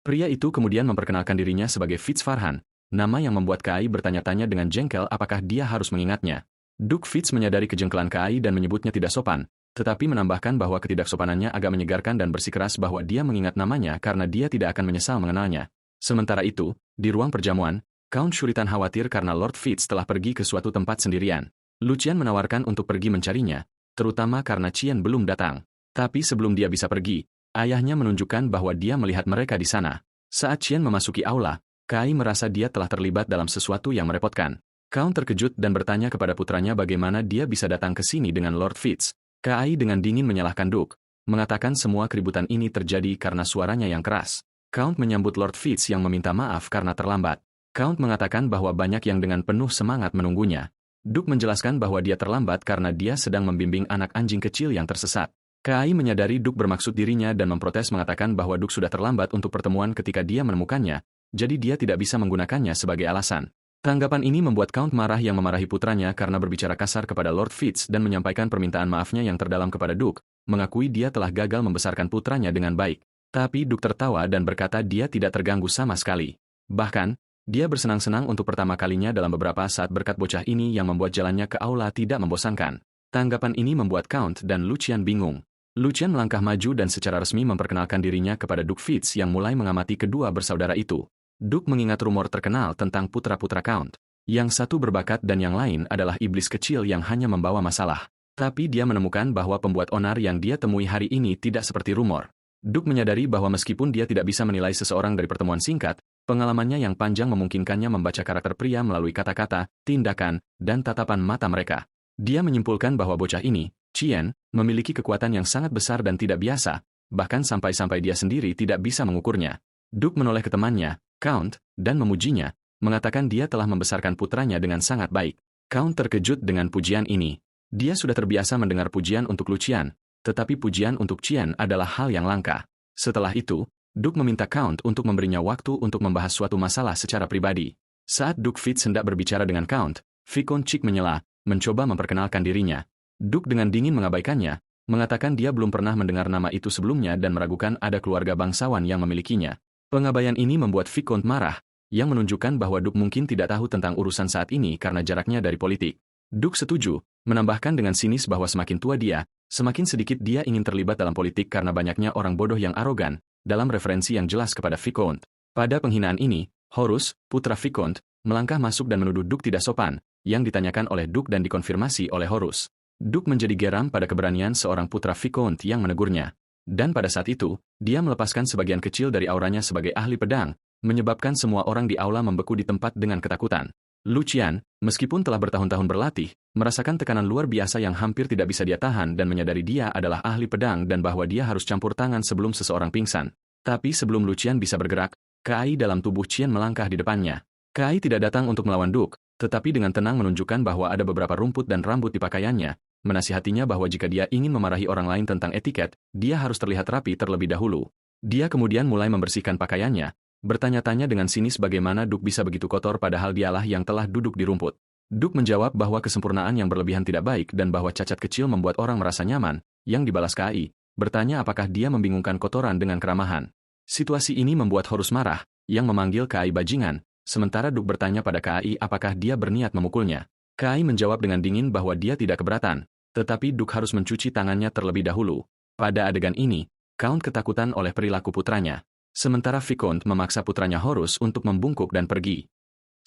Pria itu kemudian memperkenalkan dirinya sebagai Fitz Farhan, nama yang membuat Kai bertanya-tanya dengan jengkel apakah dia harus mengingatnya. Duke Fitz menyadari kejengkelan Kai dan menyebutnya tidak sopan, tetapi menambahkan bahwa ketidaksopanannya agak menyegarkan dan bersikeras bahwa dia mengingat namanya karena dia tidak akan menyesal mengenalnya. Sementara itu, di ruang perjamuan, Count Shuritan khawatir karena Lord Fitz telah pergi ke suatu tempat sendirian. Lucian menawarkan untuk pergi mencarinya, terutama karena Qian belum datang. Tapi sebelum dia bisa pergi, ayahnya menunjukkan bahwa dia melihat mereka di sana. Saat Qian memasuki aula, Kai merasa dia telah terlibat dalam sesuatu yang merepotkan. Count terkejut dan bertanya kepada putranya bagaimana dia bisa datang ke sini dengan Lord Fitz. Kai dengan dingin menyalahkan Duke, mengatakan semua keributan ini terjadi karena suaranya yang keras. Count menyambut Lord Fitz yang meminta maaf karena terlambat. Count mengatakan bahwa banyak yang dengan penuh semangat menunggunya. Duke menjelaskan bahwa dia terlambat karena dia sedang membimbing anak anjing kecil yang tersesat. Kai menyadari Duke bermaksud dirinya dan memprotes mengatakan bahwa Duke sudah terlambat untuk pertemuan ketika dia menemukannya, jadi dia tidak bisa menggunakannya sebagai alasan. Tanggapan ini membuat Count marah yang memarahi putranya karena berbicara kasar kepada Lord Fitz dan menyampaikan permintaan maafnya yang terdalam kepada Duke, mengakui dia telah gagal membesarkan putranya dengan baik. Tapi Duke tertawa dan berkata dia tidak terganggu sama sekali. Bahkan, dia bersenang-senang untuk pertama kalinya dalam beberapa saat berkat bocah ini yang membuat jalannya ke aula tidak membosankan. Tanggapan ini membuat Count dan Lucian bingung. Lucian melangkah maju dan secara resmi memperkenalkan dirinya kepada Duke Fitz yang mulai mengamati kedua bersaudara itu. Duke mengingat rumor terkenal tentang putra-putra Count. Yang satu berbakat dan yang lain adalah iblis kecil yang hanya membawa masalah. Tapi dia menemukan bahwa pembuat onar yang dia temui hari ini tidak seperti rumor. Duke menyadari bahwa meskipun dia tidak bisa menilai seseorang dari pertemuan singkat, pengalamannya yang panjang memungkinkannya membaca karakter pria melalui kata-kata, tindakan, dan tatapan mata mereka. Dia menyimpulkan bahwa bocah ini, Chien, memiliki kekuatan yang sangat besar dan tidak biasa, bahkan sampai-sampai dia sendiri tidak bisa mengukurnya. Duke menoleh ke temannya, Count, dan memujinya, mengatakan dia telah membesarkan putranya dengan sangat baik. Count terkejut dengan pujian ini. Dia sudah terbiasa mendengar pujian untuk Lucian, tetapi pujian untuk Chien adalah hal yang langka. Setelah itu, Duke meminta Count untuk memberinya waktu untuk membahas suatu masalah secara pribadi. Saat Duke Fitz hendak berbicara dengan Count, Vicomte Chick menyela, mencoba memperkenalkan dirinya. Duke dengan dingin mengabaikannya, mengatakan dia belum pernah mendengar nama itu sebelumnya dan meragukan ada keluarga bangsawan yang memilikinya. Pengabaian ini membuat Vicomte marah, yang menunjukkan bahwa Duke mungkin tidak tahu tentang urusan saat ini karena jaraknya dari politik. Duke setuju, menambahkan dengan sinis bahwa semakin tua dia, semakin sedikit dia ingin terlibat dalam politik karena banyaknya orang bodoh yang arogan, dalam referensi yang jelas kepada Vicomte. Pada penghinaan ini, Horus, putra Vicomte, melangkah masuk dan menuduh Duke tidak sopan, yang ditanyakan oleh Duke dan dikonfirmasi oleh Horus. Duke menjadi geram pada keberanian seorang putra Vicomte yang menegurnya. Dan pada saat itu, dia melepaskan sebagian kecil dari auranya sebagai ahli pedang, menyebabkan semua orang di aula membeku di tempat dengan ketakutan. Lucian, meskipun telah bertahun-tahun berlatih, merasakan tekanan luar biasa yang hampir tidak bisa dia tahan dan menyadari dia adalah ahli pedang dan bahwa dia harus campur tangan sebelum seseorang pingsan. Tapi sebelum Lucian bisa bergerak, Kai dalam tubuh Chien melangkah di depannya. Kai tidak datang untuk melawan Duke, tetapi dengan tenang menunjukkan bahwa ada beberapa rumput dan rambut di pakaiannya, menasihatinya bahwa jika dia ingin memarahi orang lain tentang etiket, dia harus terlihat rapi terlebih dahulu. Dia kemudian mulai membersihkan pakaiannya, bertanya-tanya dengan sinis bagaimana Duke bisa begitu kotor padahal dialah yang telah duduk di rumput. Duke menjawab bahwa kesempurnaan yang berlebihan tidak baik dan bahwa cacat kecil membuat orang merasa nyaman, yang dibalas Kai, bertanya apakah dia membingungkan kotoran dengan keramahan. Situasi ini membuat Horus marah, yang memanggil Kai bajingan, sementara Duke bertanya pada Kai apakah dia berniat memukulnya. Kai menjawab dengan dingin bahwa dia tidak keberatan, tetapi Duke harus mencuci tangannya terlebih dahulu. Pada adegan ini, Count ketakutan oleh perilaku putranya. Sementara Vicomte memaksa putranya Horus untuk membungkuk dan pergi.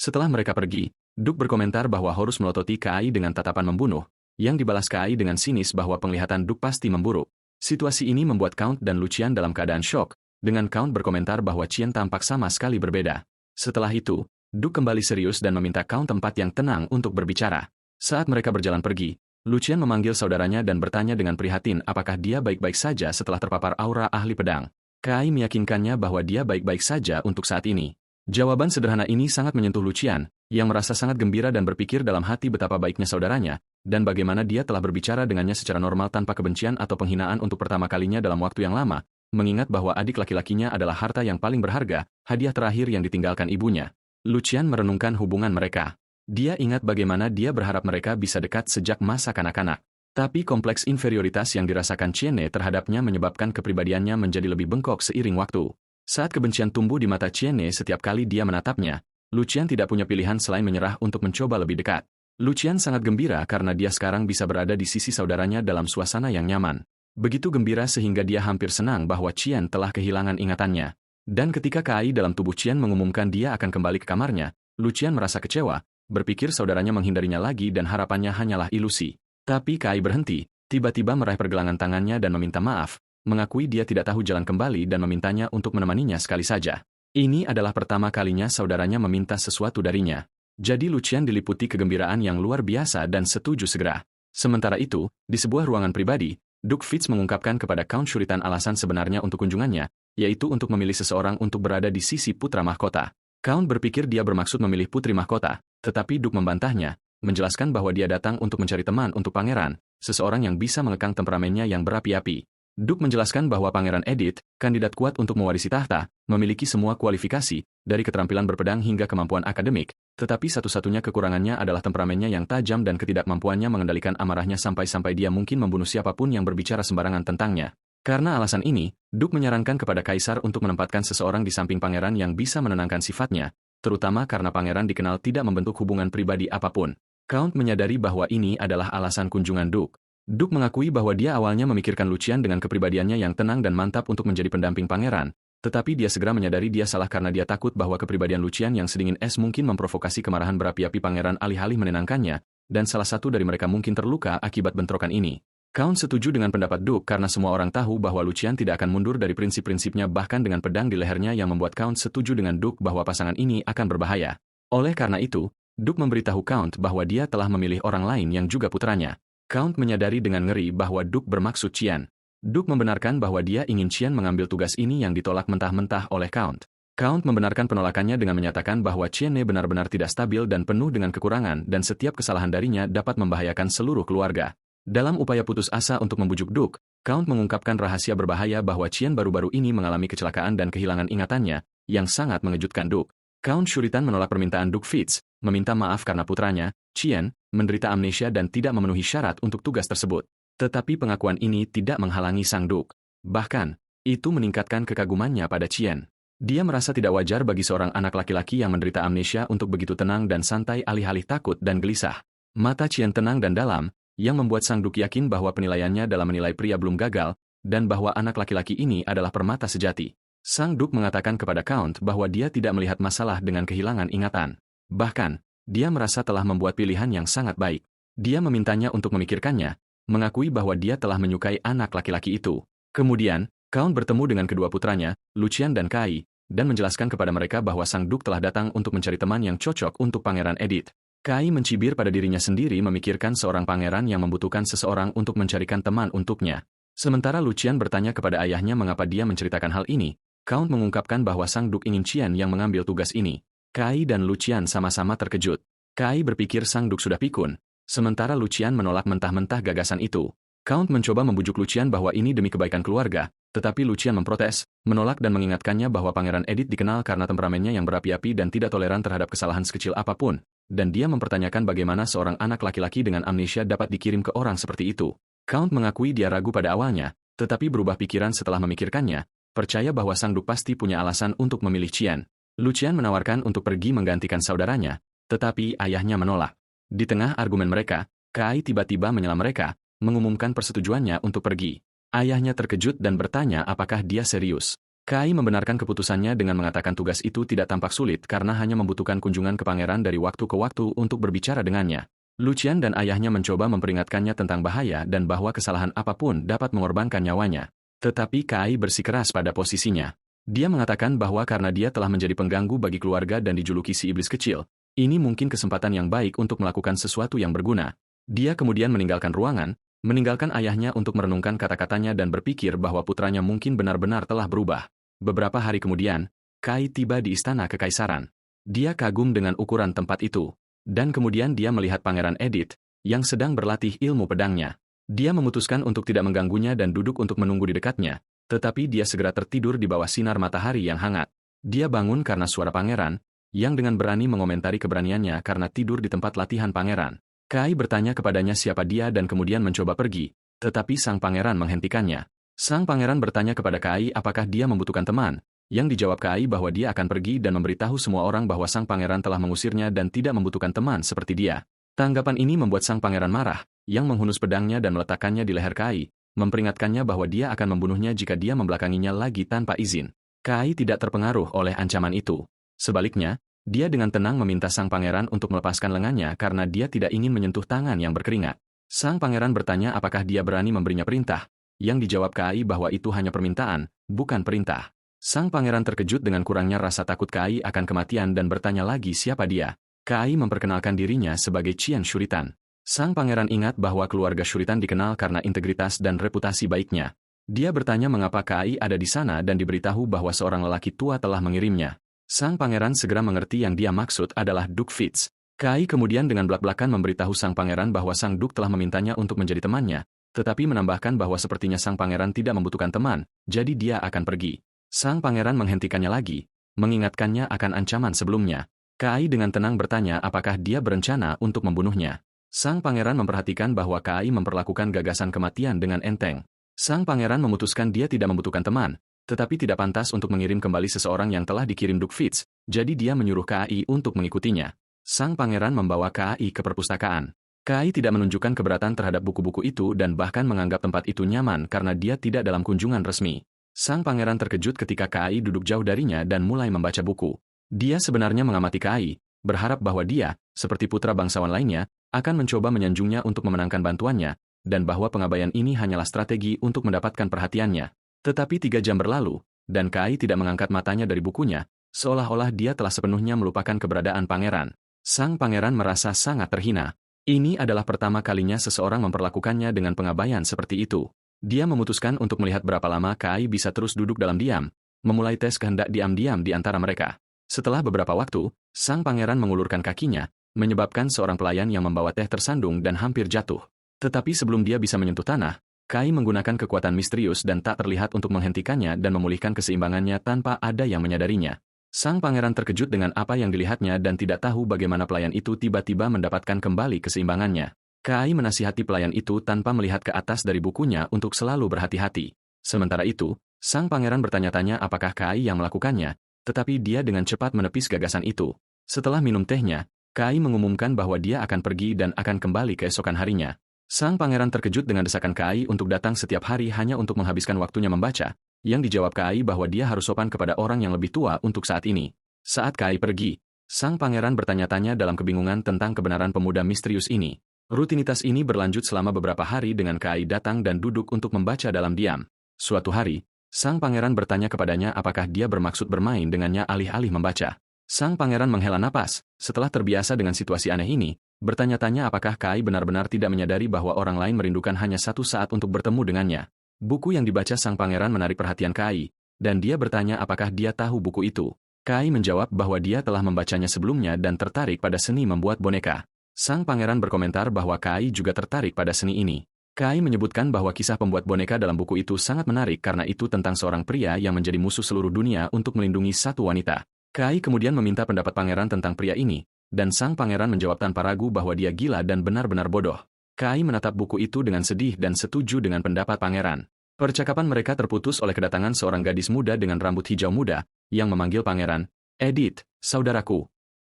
Setelah mereka pergi, Duke berkomentar bahwa Horus melototi Kai dengan tatapan membunuh, yang dibalas Kai dengan sinis bahwa penglihatan Duke pasti memburuk. Situasi ini membuat Count dan Lucian dalam keadaan syok, dengan Count berkomentar bahwa Chien tampak sama sekali berbeda. Setelah itu, Duke kembali serius dan meminta Count tempat yang tenang untuk berbicara. Saat mereka berjalan pergi, Lucian memanggil saudaranya dan bertanya dengan prihatin apakah dia baik-baik saja setelah terpapar aura ahli pedang. Kai meyakinkannya bahwa dia baik-baik saja untuk saat ini. Jawaban sederhana ini sangat menyentuh Lucian, yang merasa sangat gembira dan berpikir dalam hati betapa baiknya saudaranya, dan bagaimana dia telah berbicara dengannya secara normal tanpa kebencian atau penghinaan untuk pertama kalinya dalam waktu yang lama, mengingat bahwa adik laki-lakinya adalah harta yang paling berharga, hadiah terakhir yang ditinggalkan ibunya. Lucian merenungkan hubungan mereka. Dia ingat bagaimana dia berharap mereka bisa dekat sejak masa kanak-kanak. Tapi kompleks inferioritas yang dirasakan Chiene terhadapnya menyebabkan kepribadiannya menjadi lebih bengkok seiring waktu. Saat kebencian tumbuh di mata Chiene setiap kali dia menatapnya, Lucian tidak punya pilihan selain menyerah untuk mencoba lebih dekat. Lucian sangat gembira karena dia sekarang bisa berada di sisi saudaranya dalam suasana yang nyaman. Begitu gembira sehingga dia hampir senang bahwa Chien telah kehilangan ingatannya. Dan ketika Kai dalam tubuh Chien mengumumkan dia akan kembali ke kamarnya, Lucian merasa kecewa, berpikir saudaranya menghindarinya lagi dan harapannya hanyalah ilusi. Tapi Kai berhenti, tiba-tiba meraih pergelangan tangannya dan meminta maaf, mengakui dia tidak tahu jalan kembali dan memintanya untuk menemaninya sekali saja. Ini adalah pertama kalinya saudaranya meminta sesuatu darinya. Jadi Lucian diliputi kegembiraan yang luar biasa dan setuju segera. Sementara itu, di sebuah ruangan pribadi, Duke Fitz mengungkapkan kepada Count Shuritan alasan sebenarnya untuk kunjungannya, yaitu untuk memilih seseorang untuk berada di sisi putra mahkota. Count berpikir dia bermaksud memilih putri mahkota, tetapi Duke membantahnya, menjelaskan bahwa dia datang untuk mencari teman untuk pangeran, seseorang yang bisa mengekang temperamennya yang berapi-api. Duke menjelaskan bahwa Pangeran Edith, kandidat kuat untuk mewarisi tahta, memiliki semua kualifikasi, dari keterampilan berpedang hingga kemampuan akademik, tetapi satu-satunya kekurangannya adalah temperamennya yang tajam dan ketidakmampuannya mengendalikan amarahnya sampai-sampai dia mungkin membunuh siapapun yang berbicara sembarangan tentangnya. Karena alasan ini, Duke menyarankan kepada Kaisar untuk menempatkan seseorang di samping pangeran yang bisa menenangkan sifatnya, terutama karena pangeran dikenal tidak membentuk hubungan pribadi apapun. Count menyadari bahwa ini adalah alasan kunjungan Duke. Duke mengakui bahwa dia awalnya memikirkan Lucian dengan kepribadiannya yang tenang dan mantap untuk menjadi pendamping pangeran, tetapi dia segera menyadari dia salah karena dia takut bahwa kepribadian Lucian yang sedingin es mungkin memprovokasi kemarahan berapi-api pangeran alih-alih menenangkannya, dan salah satu dari mereka mungkin terluka akibat bentrokan ini. Count setuju dengan pendapat Duke karena semua orang tahu bahwa Lucian tidak akan mundur dari prinsip-prinsipnya bahkan dengan pedang di lehernya yang membuat Count setuju dengan Duke bahwa pasangan ini akan berbahaya. Oleh karena itu, Duke memberitahu Count bahwa dia telah memilih orang lain yang juga putranya. Count menyadari dengan ngeri bahwa Duke bermaksud Qian. Duke membenarkan bahwa dia ingin Qian mengambil tugas ini yang ditolak mentah-mentah oleh Count. Count membenarkan penolakannya dengan menyatakan bahwa Qian benar-benar tidak stabil dan penuh dengan kekurangan dan setiap kesalahan darinya dapat membahayakan seluruh keluarga. Dalam upaya putus asa untuk membujuk Duke, Count mengungkapkan rahasia berbahaya bahwa Qian baru-baru ini mengalami kecelakaan dan kehilangan ingatannya, yang sangat mengejutkan Duke. Count Shuritan menolak permintaan Duke Fitz, meminta maaf karena putranya, Qian, menderita amnesia dan tidak memenuhi syarat untuk tugas tersebut. Tetapi pengakuan ini tidak menghalangi sang Duke. Bahkan, itu meningkatkan kekagumannya pada Qian. Dia merasa tidak wajar bagi seorang anak laki-laki yang menderita amnesia untuk begitu tenang dan santai alih-alih takut dan gelisah. Mata Qian tenang dan dalam, yang membuat sang Duke yakin bahwa penilaiannya dalam menilai pria belum gagal, dan bahwa anak laki-laki ini adalah permata sejati. Sang Duke mengatakan kepada Count bahwa dia tidak melihat masalah dengan kehilangan ingatan. Bahkan, dia merasa telah membuat pilihan yang sangat baik. Dia memintanya untuk memikirkannya, mengakui bahwa dia telah menyukai anak laki-laki itu. Kemudian, Count bertemu dengan kedua putranya, Lucian dan Kai, dan menjelaskan kepada mereka bahwa sang Duke telah datang untuk mencari teman yang cocok untuk Pangeran Edith. Kai mencibir pada dirinya sendiri memikirkan seorang pangeran yang membutuhkan seseorang untuk mencarikan teman untuknya. Sementara Lucian bertanya kepada ayahnya mengapa dia menceritakan hal ini, Count mengungkapkan bahwa sang Duke ingin Qian yang mengambil tugas ini. Kai dan Lucian sama-sama terkejut. Kai berpikir sang Duke sudah pikun, sementara Lucian menolak mentah-mentah gagasan itu. Count mencoba membujuk Lucian bahwa ini demi kebaikan keluarga, tetapi Lucian memprotes, menolak dan mengingatkannya bahwa Pangeran Edith dikenal karena temperamennya yang berapi-api dan tidak toleran terhadap kesalahan sekecil apapun, dan dia mempertanyakan bagaimana seorang anak laki-laki dengan amnesia dapat dikirim ke orang seperti itu. Count mengakui dia ragu pada awalnya, tetapi berubah pikiran setelah memikirkannya, percaya bahwa sang Duke pasti punya alasan untuk memilih Qian. Lucian menawarkan untuk pergi menggantikan saudaranya, tetapi ayahnya menolak. Di tengah argumen mereka, Kai tiba-tiba menyela mereka, mengumumkan persetujuannya untuk pergi. Ayahnya terkejut dan bertanya apakah dia serius. Kai membenarkan keputusannya dengan mengatakan tugas itu tidak tampak sulit karena hanya membutuhkan kunjungan ke pangeran dari waktu ke waktu untuk berbicara dengannya. Lucian dan ayahnya mencoba memperingatkannya tentang bahaya dan bahwa kesalahan apapun dapat mengorbankan nyawanya. Tetapi Kai bersikeras pada posisinya. Dia mengatakan bahwa karena dia telah menjadi pengganggu bagi keluarga dan dijuluki si iblis kecil, ini mungkin kesempatan yang baik untuk melakukan sesuatu yang berguna. Dia kemudian meninggalkan ruangan, meninggalkan ayahnya untuk merenungkan kata-katanya dan berpikir bahwa putranya mungkin benar-benar telah berubah. Beberapa hari kemudian, Kai tiba di istana kekaisaran. Dia kagum dengan ukuran tempat itu. Dan kemudian dia melihat Pangeran Edith, yang sedang berlatih ilmu pedangnya. Dia memutuskan untuk tidak mengganggunya dan duduk untuk menunggu di dekatnya, tetapi dia segera tertidur di bawah sinar matahari yang hangat. Dia bangun karena suara pangeran, yang dengan berani mengomentari keberaniannya karena tidur di tempat latihan pangeran. Kai bertanya kepadanya siapa dia dan kemudian mencoba pergi, tetapi sang pangeran menghentikannya. Sang pangeran bertanya kepada Kai apakah dia membutuhkan teman, yang dijawab Kai bahwa dia akan pergi dan memberitahu semua orang bahwa sang pangeran telah mengusirnya dan tidak membutuhkan teman seperti dia. Tanggapan ini membuat sang pangeran marah, yang menghunus pedangnya dan meletakkannya di leher Kai, memperingatkannya bahwa dia akan membunuhnya jika dia membelakanginya lagi tanpa izin. Kai tidak terpengaruh oleh ancaman itu. Sebaliknya, dia dengan tenang meminta sang pangeran untuk melepaskan lengannya karena dia tidak ingin menyentuh tangan yang berkeringat. Sang pangeran bertanya apakah dia berani memberinya perintah, yang dijawab Kai bahwa itu hanya permintaan, bukan perintah. Sang pangeran terkejut dengan kurangnya rasa takut Kai akan kematian dan bertanya lagi siapa dia. Kai memperkenalkan dirinya sebagai Qian Shuritan. Sang pangeran ingat bahwa keluarga Shuritan dikenal karena integritas dan reputasi baiknya. Dia bertanya mengapa Kai ada di sana dan diberitahu bahwa seorang lelaki tua telah mengirimnya. Sang pangeran segera mengerti yang dia maksud adalah Duke Fitz. Kai kemudian dengan belak-belakan memberitahu sang pangeran bahwa sang Duke telah memintanya untuk menjadi temannya, tetapi menambahkan bahwa sepertinya sang pangeran tidak membutuhkan teman, jadi dia akan pergi. Sang pangeran menghentikannya lagi, mengingatkannya akan ancaman sebelumnya. Kai dengan tenang bertanya apakah dia berencana untuk membunuhnya. Sang pangeran memperhatikan bahwa Kai memperlakukan gagasan kematian dengan enteng. Sang pangeran memutuskan dia tidak membutuhkan teman, tetapi tidak pantas untuk mengirim kembali seseorang yang telah dikirim Duke Fitz, jadi dia menyuruh Kai untuk mengikutinya. Sang pangeran membawa Kai ke perpustakaan. Kai tidak menunjukkan keberatan terhadap buku-buku itu dan bahkan menganggap tempat itu nyaman karena dia tidak dalam kunjungan resmi. Sang pangeran terkejut ketika Kai duduk jauh darinya dan mulai membaca buku. Dia sebenarnya mengamati Kai, berharap bahwa dia, seperti putra bangsawan lainnya, akan mencoba menyanjungnya untuk memenangkan bantuannya, dan bahwa pengabaian ini hanyalah strategi untuk mendapatkan perhatiannya. Tetapi 3 jam berlalu, dan Kai tidak mengangkat matanya dari bukunya, seolah-olah dia telah sepenuhnya melupakan keberadaan pangeran. Sang pangeran merasa sangat terhina. Ini adalah pertama kalinya seseorang memperlakukannya dengan pengabaian seperti itu. Dia memutuskan untuk melihat berapa lama Kai bisa terus duduk dalam diam, memulai tes kehendak diam-diam di antara mereka. Setelah beberapa waktu, sang pangeran mengulurkan kakinya, menyebabkan seorang pelayan yang membawa teh tersandung dan hampir jatuh. Tetapi sebelum dia bisa menyentuh tanah, Kai menggunakan kekuatan misterius dan tak terlihat untuk menghentikannya dan memulihkan keseimbangannya tanpa ada yang menyadarinya. Sang pangeran terkejut dengan apa yang dilihatnya dan tidak tahu bagaimana pelayan itu tiba-tiba mendapatkan kembali keseimbangannya. Kai menasihati pelayan itu tanpa melihat ke atas dari bukunya untuk selalu berhati-hati. Sementara itu, sang pangeran bertanya-tanya apakah Kai yang melakukannya, tetapi dia dengan cepat menepis gagasan itu. Setelah minum tehnya, Kai mengumumkan bahwa dia akan pergi dan akan kembali keesokan harinya. Sang pangeran terkejut dengan desakan Kai untuk datang setiap hari hanya untuk menghabiskan waktunya membaca, yang dijawab Kai bahwa dia harus sopan kepada orang yang lebih tua untuk saat ini. Saat Kai pergi, sang pangeran bertanya-tanya dalam kebingungan tentang kebenaran pemuda misterius ini. Rutinitas ini berlanjut selama beberapa hari dengan Kai datang dan duduk untuk membaca dalam diam. Suatu hari, sang pangeran bertanya kepadanya apakah dia bermaksud bermain dengannya alih-alih membaca. Sang pangeran menghela napas, setelah terbiasa dengan situasi aneh ini, bertanya-tanya apakah Kai benar-benar tidak menyadari bahwa orang lain merindukan hanya satu saat untuk bertemu dengannya. Buku yang dibaca sang pangeran menarik perhatian Kai, dan dia bertanya apakah dia tahu buku itu. Kai menjawab bahwa dia telah membacanya sebelumnya dan tertarik pada seni membuat boneka. Sang pangeran berkomentar bahwa Kai juga tertarik pada seni ini. Kai menyebutkan bahwa kisah pembuat boneka dalam buku itu sangat menarik karena itu tentang seorang pria yang menjadi musuh seluruh dunia untuk melindungi satu wanita. Kai kemudian meminta pendapat pangeran tentang pria ini, dan sang pangeran menjawab tanpa ragu bahwa dia gila dan benar-benar bodoh. Kai menatap buku itu dengan sedih dan setuju dengan pendapat pangeran. Percakapan mereka terputus oleh kedatangan seorang gadis muda dengan rambut hijau muda, yang memanggil pangeran, "Edith, saudaraku."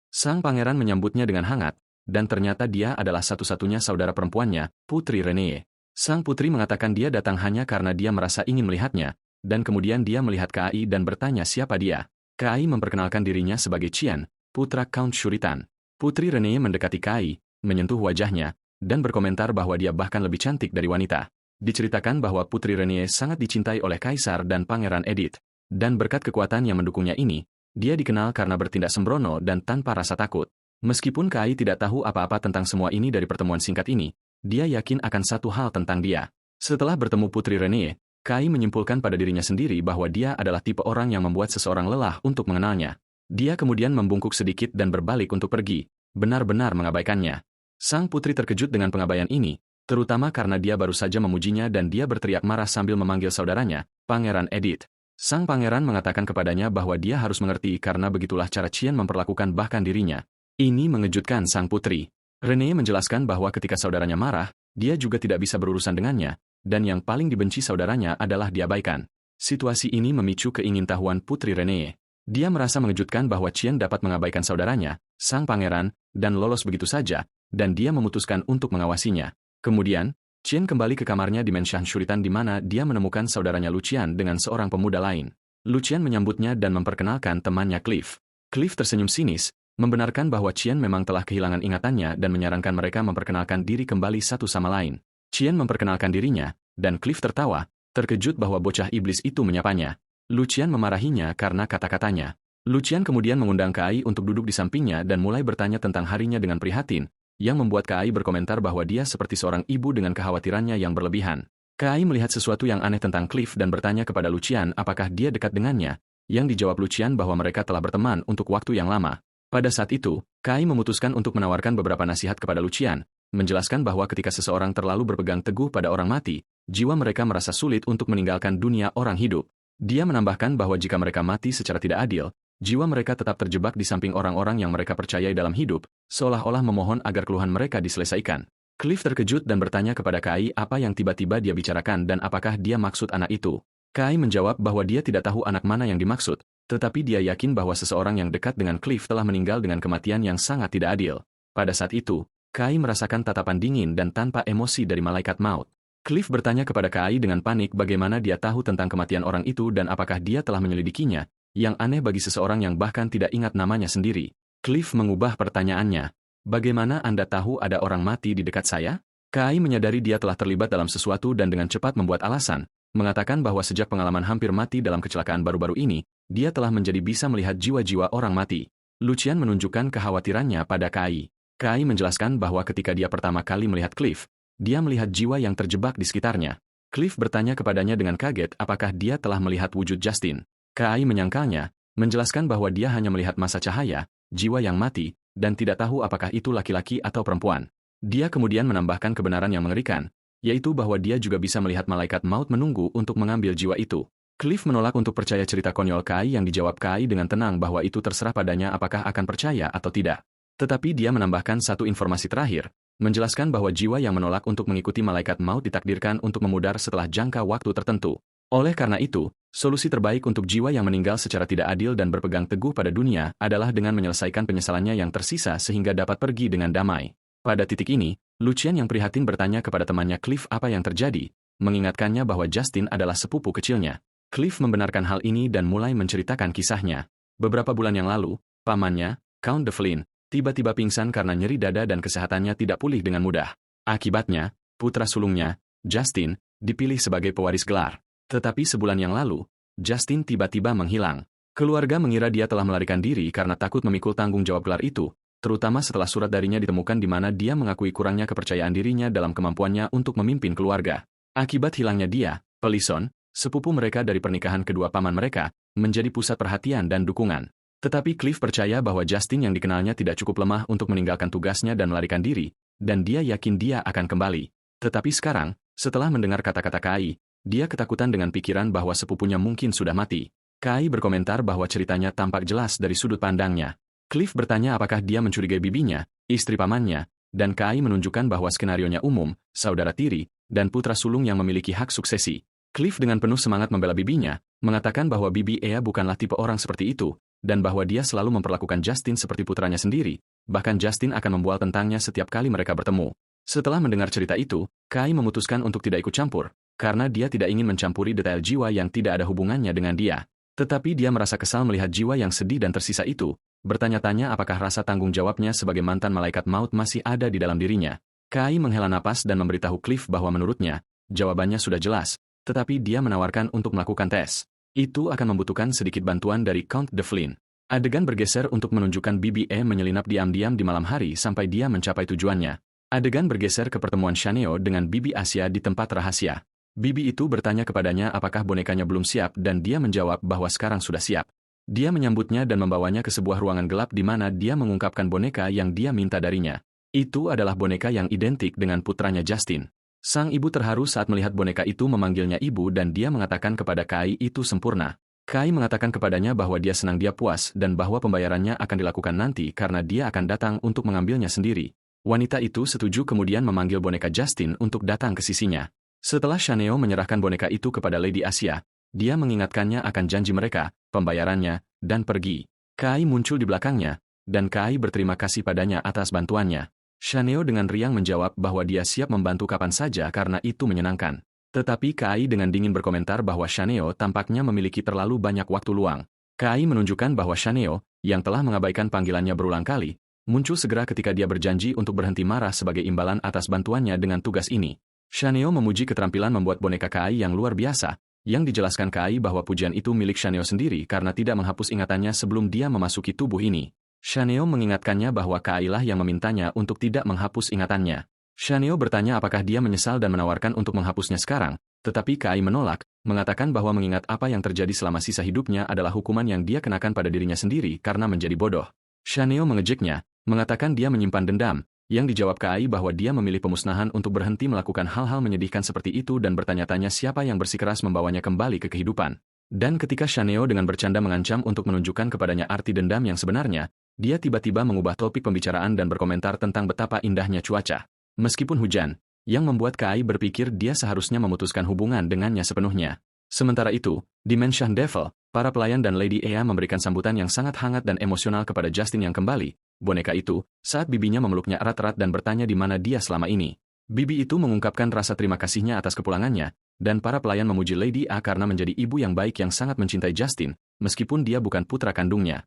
Sang pangeran menyambutnya dengan hangat, dan ternyata dia adalah satu-satunya saudara perempuannya, Putri Renee. Sang putri mengatakan dia datang hanya karena dia merasa ingin melihatnya, dan kemudian dia melihat Kai dan bertanya siapa dia. Kai memperkenalkan dirinya sebagai Qian, putra Count Shuritan. Putri Renee mendekati Kai, menyentuh wajahnya, dan berkomentar bahwa dia bahkan lebih cantik dari wanita. Diceritakan bahwa Putri Renee sangat dicintai oleh Kaisar dan Pangeran Edith, dan berkat kekuatan yang mendukungnya ini, dia dikenal karena bertindak sembrono dan tanpa rasa takut. Meskipun Kai tidak tahu apa-apa tentang semua ini dari pertemuan singkat ini, dia yakin akan satu hal tentang dia. Setelah bertemu Putri Renee, Kai menyimpulkan pada dirinya sendiri bahwa dia adalah tipe orang yang membuat seseorang lelah untuk mengenalnya. Dia kemudian membungkuk sedikit dan berbalik untuk pergi, benar-benar mengabaikannya. Sang putri terkejut dengan pengabaian ini, terutama karena dia baru saja memujinya dan dia berteriak marah sambil memanggil saudaranya, Pangeran Edith. Sang pangeran mengatakan kepadanya bahwa dia harus mengerti karena begitulah cara Qian memperlakukan bahkan dirinya. Ini mengejutkan sang putri. Renee menjelaskan bahwa ketika saudaranya marah, dia juga tidak bisa berurusan dengannya, dan yang paling dibenci saudaranya adalah diabaikan. Situasi ini memicu keingintahuan Putri Renee. Dia merasa mengejutkan bahwa Qian dapat mengabaikan saudaranya, sang pangeran, dan lolos begitu saja, dan dia memutuskan untuk mengawasinya. Kemudian, Qian kembali ke kamarnya di Mansion Shuritan di mana dia menemukan saudaranya Lucian dengan seorang pemuda lain. Lucian menyambutnya dan memperkenalkan temannya Cliff. Cliff tersenyum sinis, membenarkan bahwa Qian memang telah kehilangan ingatannya dan menyarankan mereka memperkenalkan diri kembali satu sama lain. Qian memperkenalkan dirinya, dan Cliff tertawa, terkejut bahwa bocah iblis itu menyapanya. Lucian memarahinya karena kata-katanya. Lucian kemudian mengundang Kai untuk duduk di sampingnya dan mulai bertanya tentang harinya dengan prihatin, yang membuat Kai berkomentar bahwa dia seperti seorang ibu dengan kekhawatirannya yang berlebihan. Kai melihat sesuatu yang aneh tentang Cliff dan bertanya kepada Lucian apakah dia dekat dengannya, yang dijawab Lucian bahwa mereka telah berteman untuk waktu yang lama. Pada saat itu, Kai memutuskan untuk menawarkan beberapa nasihat kepada Lucian, menjelaskan bahwa ketika seseorang terlalu berpegang teguh pada orang mati, jiwa mereka merasa sulit untuk meninggalkan dunia orang hidup. Dia menambahkan bahwa jika mereka mati secara tidak adil, jiwa mereka tetap terjebak di samping orang-orang yang mereka percayai dalam hidup, seolah-olah memohon agar keluhan mereka diselesaikan. Cliff terkejut dan bertanya kepada Kai apa yang tiba-tiba dia bicarakan dan apakah dia maksud anak itu. Kai menjawab bahwa dia tidak tahu anak mana yang dimaksud, tetapi dia yakin bahwa seseorang yang dekat dengan Cliff telah meninggal dengan kematian yang sangat tidak adil. Pada saat itu, Kai merasakan tatapan dingin dan tanpa emosi dari malaikat maut. Cliff bertanya kepada Kai dengan panik bagaimana dia tahu tentang kematian orang itu dan apakah dia telah menyelidikinya, yang aneh bagi seseorang yang bahkan tidak ingat namanya sendiri. Cliff mengubah pertanyaannya. Bagaimana Anda tahu ada orang mati di dekat saya? Kai menyadari dia telah terlibat dalam sesuatu dan dengan cepat membuat alasan, mengatakan bahwa sejak pengalaman hampir mati dalam kecelakaan baru-baru ini, dia telah menjadi bisa melihat jiwa-jiwa orang mati. Lucian menunjukkan kekhawatirannya pada Kai. Kai menjelaskan bahwa ketika dia pertama kali melihat Cliff, dia melihat jiwa yang terjebak di sekitarnya. Cliff bertanya kepadanya dengan kaget apakah dia telah melihat wujud Justin. Kai menyangkalnya, menjelaskan bahwa dia hanya melihat masa cahaya, jiwa yang mati, dan tidak tahu apakah itu laki-laki atau perempuan. Dia kemudian menambahkan kebenaran yang mengerikan, yaitu bahwa dia juga bisa melihat malaikat maut menunggu untuk mengambil jiwa itu. Cliff menolak untuk percaya cerita konyol Kai yang dijawab Kai dengan tenang bahwa itu terserah padanya apakah akan percaya atau tidak. Tetapi dia menambahkan satu informasi terakhir, menjelaskan bahwa jiwa yang menolak untuk mengikuti malaikat maut ditakdirkan untuk memudar setelah jangka waktu tertentu. Oleh karena itu, solusi terbaik untuk jiwa yang meninggal secara tidak adil dan berpegang teguh pada dunia adalah dengan menyelesaikan penyesalannya yang tersisa sehingga dapat pergi dengan damai. Pada titik ini, Lucian yang prihatin bertanya kepada temannya Cliff apa yang terjadi, mengingatkannya bahwa Justin adalah sepupu kecilnya. Cliff membenarkan hal ini dan mulai menceritakan kisahnya. Beberapa bulan yang lalu, pamannya, Count Devlin, tiba-tiba pingsan karena nyeri dada dan kesehatannya tidak pulih dengan mudah. Akibatnya, putra sulungnya, Justin, dipilih sebagai pewaris gelar. Tetapi sebulan yang lalu, Justin tiba-tiba menghilang. Keluarga mengira dia telah melarikan diri karena takut memikul tanggung jawab gelar itu, terutama setelah surat darinya ditemukan di mana dia mengakui kurangnya kepercayaan dirinya dalam kemampuannya untuk memimpin keluarga. Akibat hilangnya dia, Pelison, sepupu mereka dari pernikahan kedua paman mereka, menjadi pusat perhatian dan dukungan. Tetapi Cliff percaya bahwa Justin yang dikenalnya tidak cukup lemah untuk meninggalkan tugasnya dan melarikan diri, dan dia yakin dia akan kembali. Tetapi sekarang, setelah mendengar kata-kata Kai, dia ketakutan dengan pikiran bahwa sepupunya mungkin sudah mati. Kai berkomentar bahwa ceritanya tampak jelas dari sudut pandangnya. Cliff bertanya apakah dia mencurigai bibinya, istri pamannya, dan Kai menunjukkan bahwa skenarionya umum, saudara tiri, dan putra sulung yang memiliki hak suksesi. Cliff dengan penuh semangat membela bibinya, mengatakan bahwa bibi Ea bukanlah tipe orang seperti itu, dan bahwa dia selalu memperlakukan Justin seperti putranya sendiri, bahkan Justin akan membual tentangnya setiap kali mereka bertemu. Setelah mendengar cerita itu, Kai memutuskan untuk tidak ikut campur, karena dia tidak ingin mencampuri detail jiwa yang tidak ada hubungannya dengan dia. Tetapi dia merasa kesal melihat jiwa yang sedih dan tersisa itu, bertanya-tanya apakah rasa tanggung jawabnya sebagai mantan malaikat maut masih ada di dalam dirinya. Kai menghela napas dan memberitahu Cliff bahwa menurutnya, jawabannya sudah jelas, tetapi dia menawarkan untuk melakukan tes. Itu akan membutuhkan sedikit bantuan dari Count Devlin. Adegan bergeser untuk menunjukkan BBE menyelinap diam-diam di malam hari sampai dia mencapai tujuannya. Adegan bergeser ke pertemuan Shaneo dengan Bibi Asia di tempat rahasia. Bibi itu bertanya kepadanya apakah bonekanya belum siap dan dia menjawab bahwa sekarang sudah siap. Dia menyambutnya dan membawanya ke sebuah ruangan gelap di mana dia mengungkapkan boneka yang dia minta darinya. Itu adalah boneka yang identik dengan putranya Justin. Sang ibu terharu saat melihat boneka itu memanggilnya ibu dan dia mengatakan kepada Kai itu sempurna. Kai mengatakan kepadanya bahwa dia senang dia puas dan bahwa pembayarannya akan dilakukan nanti karena dia akan datang untuk mengambilnya sendiri. Wanita itu setuju kemudian memanggil boneka Justin untuk datang ke sisinya. Setelah Shaneo menyerahkan boneka itu kepada Lady Asia, dia mengingatkannya akan janji mereka, pembayarannya, dan pergi. Kai muncul di belakangnya, dan Kai berterima kasih padanya atas bantuannya. Shaneo dengan riang menjawab bahwa dia siap membantu kapan saja karena itu menyenangkan. Tetapi Kai dengan dingin berkomentar bahwa Shaneo tampaknya memiliki terlalu banyak waktu luang. Kai menunjukkan bahwa Shaneo, yang telah mengabaikan panggilannya berulang kali, muncul segera ketika dia berjanji untuk berhenti marah sebagai imbalan atas bantuannya dengan tugas ini. Shaneo memuji keterampilan membuat boneka Kai yang luar biasa, yang dijelaskan Kai bahwa pujian itu milik Shaneo sendiri karena tidak menghapus ingatannya sebelum dia memasuki tubuh ini. Shaneo mengingatkannya bahwa Kai lah yang memintanya untuk tidak menghapus ingatannya. Shaneo bertanya apakah dia menyesal dan menawarkan untuk menghapusnya sekarang, tetapi Kai menolak, mengatakan bahwa mengingat apa yang terjadi selama sisa hidupnya adalah hukuman yang dia kenakan pada dirinya sendiri karena menjadi bodoh. Shaneo mengejeknya, mengatakan dia menyimpan dendam, yang dijawab Kai bahwa dia memilih pemusnahan untuk berhenti melakukan hal-hal menyedihkan seperti itu dan bertanya-tanya siapa yang bersikeras membawanya kembali ke kehidupan. Dan ketika Shaneo dengan bercanda mengancam untuk menunjukkan kepadanya arti dendam yang sebenarnya, dia tiba-tiba mengubah topik pembicaraan dan berkomentar tentang betapa indahnya cuaca. Meskipun hujan, yang membuat Kai berpikir dia seharusnya memutuskan hubungan dengannya sepenuhnya. Sementara itu, di Mansion Devil, para pelayan dan Lady Ea memberikan sambutan yang sangat hangat dan emosional kepada Justin yang kembali. Boneka itu, saat bibinya memeluknya erat-erat dan bertanya di mana dia selama ini. Bibi itu mengungkapkan rasa terima kasihnya atas kepulangannya, dan para pelayan memuji Lady A karena menjadi ibu yang baik yang sangat mencintai Justin, meskipun dia bukan putra kandungnya.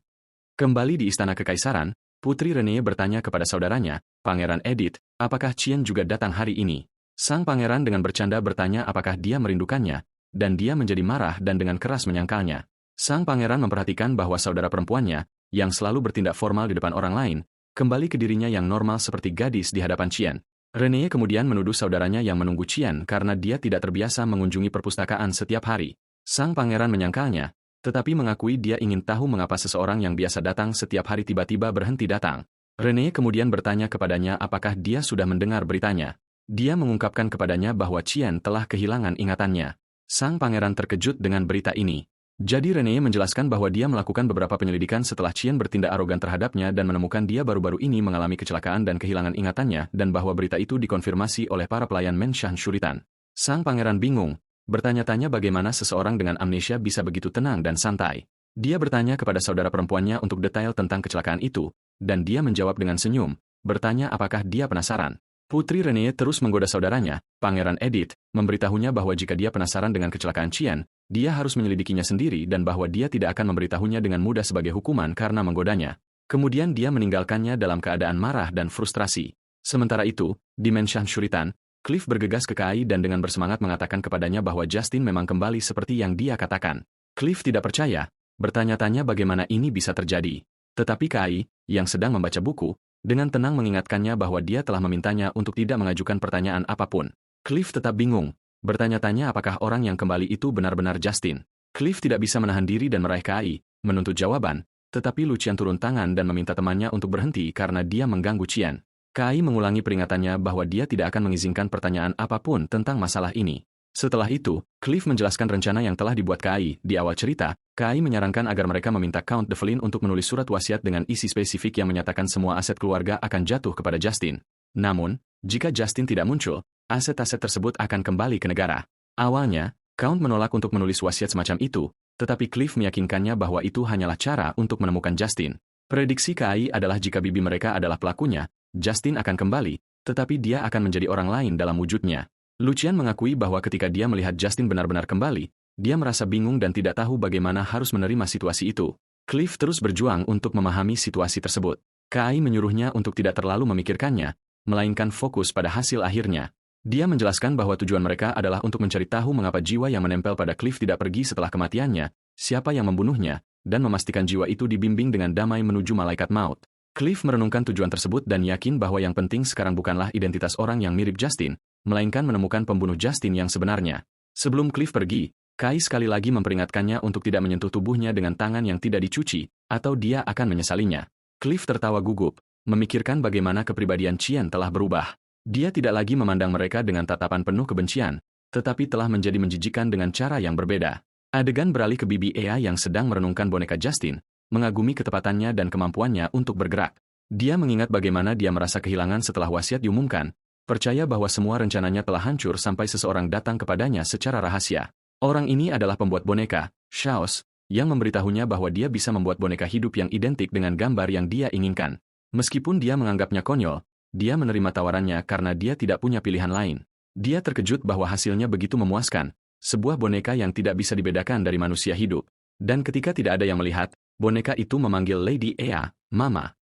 Kembali di Istana Kekaisaran, Putri Renee bertanya kepada saudaranya, Pangeran Edith, apakah Chien juga datang hari ini? Sang pangeran dengan bercanda bertanya apakah dia merindukannya, dan dia menjadi marah dan dengan keras menyangkalnya. Sang pangeran memperhatikan bahwa saudara perempuannya, yang selalu bertindak formal di depan orang lain, kembali ke dirinya yang normal seperti gadis di hadapan Chien. Renee kemudian menuduh saudaranya yang menunggu Chien karena dia tidak terbiasa mengunjungi perpustakaan setiap hari. Sang pangeran menyangkalnya, tetapi mengakui dia ingin tahu mengapa seseorang yang biasa datang setiap hari tiba-tiba berhenti datang. Renee kemudian bertanya kepadanya apakah dia sudah mendengar beritanya. Dia mengungkapkan kepadanya bahwa Chien telah kehilangan ingatannya. Sang pangeran terkejut dengan berita ini. Jadi Renee menjelaskan bahwa dia melakukan beberapa penyelidikan setelah Chien bertindak arogan terhadapnya dan menemukan dia baru-baru ini mengalami kecelakaan dan kehilangan ingatannya dan bahwa berita itu dikonfirmasi oleh para pelayan Mansion Shuritan. Sang pangeran bingung, bertanya-tanya bagaimana seseorang dengan amnesia bisa begitu tenang dan santai. Dia bertanya kepada saudara perempuannya untuk detail tentang kecelakaan itu, dan dia menjawab dengan senyum, bertanya apakah dia penasaran. Putri Renee terus menggoda saudaranya, Pangeran Edith, memberitahunya bahwa jika dia penasaran dengan kecelakaan Chien, dia harus menyelidikinya sendiri dan bahwa dia tidak akan memberitahunya dengan mudah sebagai hukuman karena menggodanya. Kemudian dia meninggalkannya dalam keadaan marah dan frustrasi. Sementara itu, di Mansion Shuritan, Cliff bergegas ke Kai dan dengan bersemangat mengatakan kepadanya bahwa Justin memang kembali seperti yang dia katakan. Cliff tidak percaya, bertanya-tanya bagaimana ini bisa terjadi. Tetapi Kai, yang sedang membaca buku, dengan tenang mengingatkannya bahwa dia telah memintanya untuk tidak mengajukan pertanyaan apapun. Cliff tetap bingung, bertanya-tanya apakah orang yang kembali itu benar-benar Justin. Cliff tidak bisa menahan diri dan meraih Kai, menuntut jawaban, tetapi Lucian turun tangan dan meminta temannya untuk berhenti karena dia mengganggu Chien. Kai mengulangi peringatannya bahwa dia tidak akan mengizinkan pertanyaan apapun tentang masalah ini. Setelah itu, Cliff menjelaskan rencana yang telah dibuat Kai. Di awal cerita, Kai menyarankan agar mereka meminta Count Devlin untuk menulis surat wasiat dengan isi spesifik yang menyatakan semua aset keluarga akan jatuh kepada Justin. Namun, jika Justin tidak muncul, aset-aset tersebut akan kembali ke negara. Awalnya, Count menolak untuk menulis wasiat semacam itu, tetapi Cliff meyakinkannya bahwa itu hanyalah cara untuk menemukan Justin. Prediksi Kai adalah jika bibi mereka adalah pelakunya, Justin akan kembali, tetapi dia akan menjadi orang lain dalam wujudnya. Lucian mengakui bahwa ketika dia melihat Justin benar-benar kembali, dia merasa bingung dan tidak tahu bagaimana harus menerima situasi itu. Cliff terus berjuang untuk memahami situasi tersebut. Kai menyuruhnya untuk tidak terlalu memikirkannya, melainkan fokus pada hasil akhirnya. Dia menjelaskan bahwa tujuan mereka adalah untuk mencari tahu mengapa jiwa yang menempel pada Cliff tidak pergi setelah kematiannya, siapa yang membunuhnya, dan memastikan jiwa itu dibimbing dengan damai menuju malaikat maut. Cliff merenungkan tujuan tersebut dan yakin bahwa yang penting sekarang bukanlah identitas orang yang mirip Justin, melainkan menemukan pembunuh Justin yang sebenarnya. Sebelum Cliff pergi, Kai sekali lagi memperingatkannya untuk tidak menyentuh tubuhnya dengan tangan yang tidak dicuci, atau dia akan menyesalinya. Cliff tertawa gugup, memikirkan bagaimana kepribadian Chien telah berubah. Dia tidak lagi memandang mereka dengan tatapan penuh kebencian, tetapi telah menjadi menjijikan dengan cara yang berbeda. Adegan beralih ke Bibi Ea yang sedang merenungkan boneka Justin, mengagumi ketepatannya dan kemampuannya untuk bergerak. Dia mengingat bagaimana dia merasa kehilangan setelah wasiat diumumkan, percaya bahwa semua rencananya telah hancur sampai seseorang datang kepadanya secara rahasia. Orang ini adalah pembuat boneka, Shaos, yang memberitahunya bahwa dia bisa membuat boneka hidup yang identik dengan gambar yang dia inginkan. Meskipun dia menganggapnya konyol, dia menerima tawarannya karena dia tidak punya pilihan lain. Dia terkejut bahwa hasilnya begitu memuaskan, sebuah boneka yang tidak bisa dibedakan dari manusia hidup. Dan ketika tidak ada yang melihat, boneka itu memanggil Lady Ea, Mama.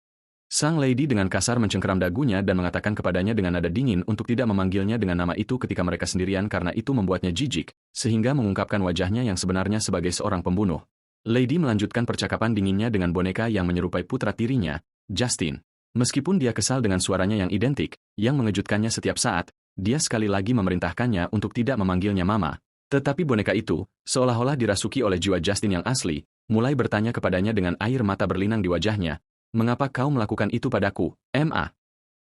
Sang lady dengan kasar mencengkeram dagunya dan mengatakan kepadanya dengan nada dingin untuk tidak memanggilnya dengan nama itu ketika mereka sendirian karena itu membuatnya jijik, sehingga mengungkapkan wajahnya yang sebenarnya sebagai seorang pembunuh. Lady melanjutkan percakapan dinginnya dengan boneka yang menyerupai putra tirinya, Justin. Meskipun dia kesal dengan suaranya yang identik, yang mengejutkannya setiap saat, dia sekali lagi memerintahkannya untuk tidak memanggilnya Mama. Tetapi boneka itu, seolah-olah dirasuki oleh jiwa Justin yang asli, mulai bertanya kepadanya dengan air mata berlinang di wajahnya. Mengapa kau melakukan itu padaku, Ma?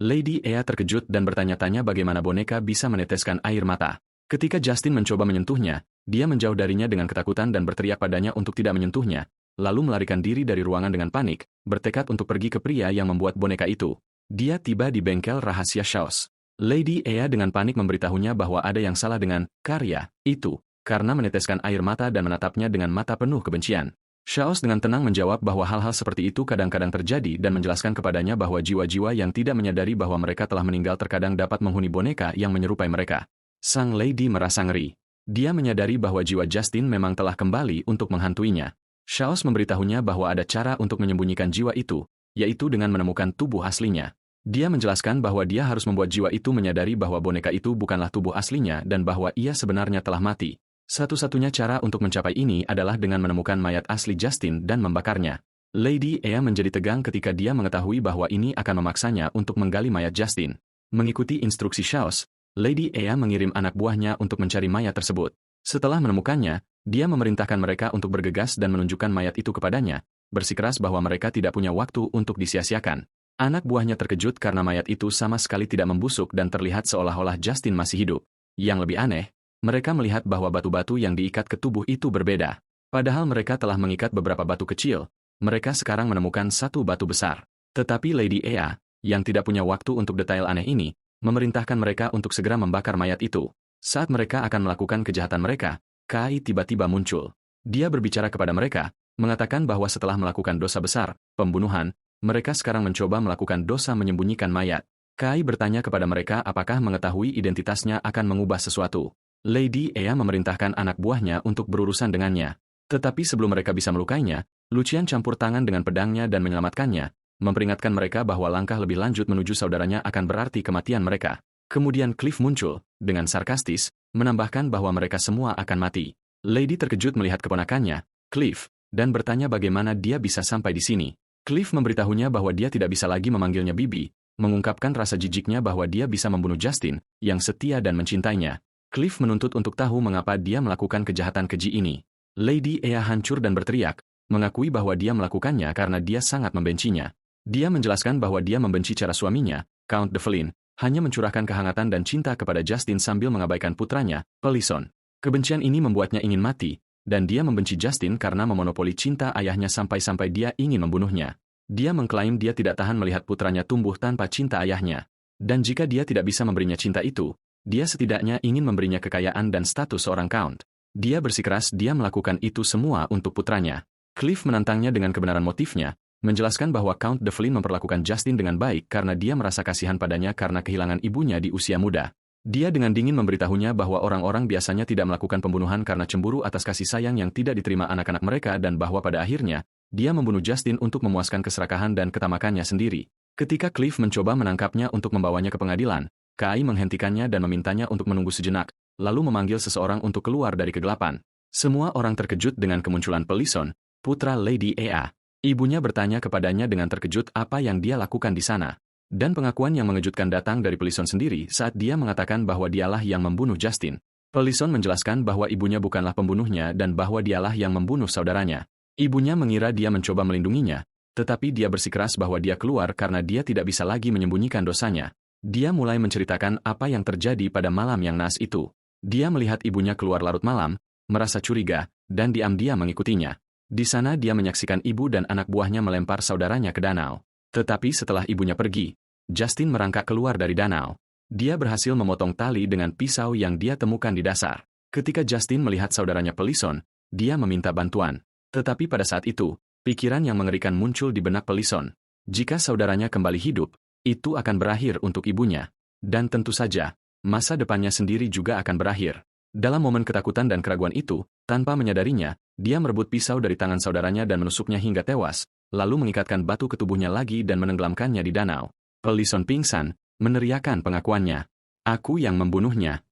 Lady Ea terkejut dan bertanya-tanya bagaimana boneka bisa meneteskan air mata. Ketika Justin mencoba menyentuhnya, dia menjauh darinya dengan ketakutan dan berteriak padanya untuk tidak menyentuhnya, lalu melarikan diri dari ruangan dengan panik, bertekad untuk pergi ke pria yang membuat boneka itu. Dia tiba di bengkel rahasia Shaws. Lady Ea dengan panik memberitahunya bahwa ada yang salah dengan karya itu, karena meneteskan air mata dan menatapnya dengan mata penuh kebencian. Shaws dengan tenang menjawab bahwa hal-hal seperti itu kadang-kadang terjadi dan menjelaskan kepadanya bahwa jiwa-jiwa yang tidak menyadari bahwa mereka telah meninggal terkadang dapat menghuni boneka yang menyerupai mereka. Sang Lady merasa ngeri. Dia menyadari bahwa jiwa Justin memang telah kembali untuk menghantuinya. Shaws memberitahunya bahwa ada cara untuk menyembunyikan jiwa itu, yaitu dengan menemukan tubuh aslinya. Dia menjelaskan bahwa dia harus membuat jiwa itu menyadari bahwa boneka itu bukanlah tubuh aslinya dan bahwa ia sebenarnya telah mati. Satu-satunya cara untuk mencapai ini adalah dengan menemukan mayat asli Justin dan membakarnya. Lady Ea menjadi tegang ketika dia mengetahui bahwa ini akan memaksanya untuk menggali mayat Justin. Mengikuti instruksi Shaws, Lady Ea mengirim anak buahnya untuk mencari mayat tersebut. Setelah menemukannya, dia memerintahkan mereka untuk bergegas dan menunjukkan mayat itu kepadanya, bersikeras bahwa mereka tidak punya waktu untuk disia-siakan. Anak buahnya terkejut karena mayat itu sama sekali tidak membusuk dan terlihat seolah-olah Justin masih hidup. Yang lebih aneh, mereka melihat bahwa batu-batu yang diikat ke tubuh itu berbeda. Padahal mereka telah mengikat beberapa batu kecil, mereka sekarang menemukan satu batu besar. Tetapi Lady Ea, yang tidak punya waktu untuk detail aneh ini, memerintahkan mereka untuk segera membakar mayat itu. Saat mereka akan melakukan kejahatan mereka, Kai tiba-tiba muncul. Dia berbicara kepada mereka, mengatakan bahwa setelah melakukan dosa besar, pembunuhan, mereka sekarang mencoba melakukan dosa menyembunyikan mayat. Kai bertanya kepada mereka apakah mengetahui identitasnya akan mengubah sesuatu. Lady Ea memerintahkan anak buahnya untuk berurusan dengannya. Tetapi sebelum mereka bisa melukainya, Lucian campur tangan dengan pedangnya dan menyelamatkannya, memperingatkan mereka bahwa langkah lebih lanjut menuju saudaranya akan berarti kematian mereka. Kemudian Cliff muncul, dengan sarkastis, menambahkan bahwa mereka semua akan mati. Lady terkejut melihat keponakannya, Cliff, dan bertanya bagaimana dia bisa sampai di sini. Cliff memberitahunya bahwa dia tidak bisa lagi memanggilnya Bibi, mengungkapkan rasa jijiknya bahwa dia bisa membunuh Justin, yang setia dan mencintainya. Cliff menuntut untuk tahu mengapa dia melakukan kejahatan keji ini. Lady Ea hancur dan berteriak, mengakui bahwa dia melakukannya karena dia sangat membencinya. Dia menjelaskan bahwa dia membenci cara suaminya, Count Devlin, hanya mencurahkan kehangatan dan cinta kepada Justin sambil mengabaikan putranya, Pelison. Kebencian ini membuatnya ingin mati, dan dia membenci Justin karena memonopoli cinta ayahnya sampai-sampai dia ingin membunuhnya. Dia mengklaim dia tidak tahan melihat putranya tumbuh tanpa cinta ayahnya. Dan jika dia tidak bisa memberinya cinta itu, dia setidaknya ingin memberinya kekayaan dan status seorang count. Dia bersikeras dia melakukan itu semua untuk putranya. Cliff menantangnya dengan kebenaran motifnya, menjelaskan bahwa Count Devlin memperlakukan Justin dengan baik karena dia merasa kasihan padanya karena kehilangan ibunya di usia muda. Dia dengan dingin memberitahunya bahwa orang-orang biasanya tidak melakukan pembunuhan karena cemburu atas kasih sayang yang tidak diterima anak-anak mereka dan bahwa pada akhirnya, dia membunuh Justin untuk memuaskan keserakahan dan ketamakannya sendiri. Ketika Cliff mencoba menangkapnya untuk membawanya ke pengadilan, Kai menghentikannya dan memintanya untuk menunggu sejenak, lalu memanggil seseorang untuk keluar dari kegelapan. Semua orang terkejut dengan kemunculan Pelison, putra Lady Ea. Ibunya bertanya kepadanya dengan terkejut apa yang dia lakukan di sana. Dan pengakuan yang mengejutkan datang dari Pelison sendiri saat dia mengatakan bahwa dialah yang membunuh Justin. Pelison menjelaskan bahwa ibunya bukanlah pembunuhnya dan bahwa dialah yang membunuh saudaranya. Ibunya mengira dia mencoba melindunginya, tetapi dia bersikeras bahwa dia keluar karena dia tidak bisa lagi menyembunyikan dosanya. Dia mulai menceritakan apa yang terjadi pada malam yang naas itu. Dia melihat ibunya keluar larut malam, merasa curiga, dan diam-diam mengikutinya. Di sana dia menyaksikan ibu dan anak buahnya melempar saudaranya ke danau. Tetapi setelah ibunya pergi, Justin merangkak keluar dari danau. Dia berhasil memotong tali dengan pisau yang dia temukan di dasar. Ketika Justin melihat saudaranya Pelison, dia meminta bantuan. Tetapi pada saat itu, pikiran yang mengerikan muncul di benak Pelison. Jika saudaranya kembali hidup, itu akan berakhir untuk ibunya. Dan tentu saja, masa depannya sendiri juga akan berakhir. Dalam momen ketakutan dan keraguan itu, tanpa menyadarinya, dia merebut pisau dari tangan saudaranya dan menusuknya hingga tewas, lalu mengikatkan batu ke tubuhnya lagi dan menenggelamkannya di danau. Pelison pingsan, meneriakkan pengakuannya. Aku yang membunuhnya.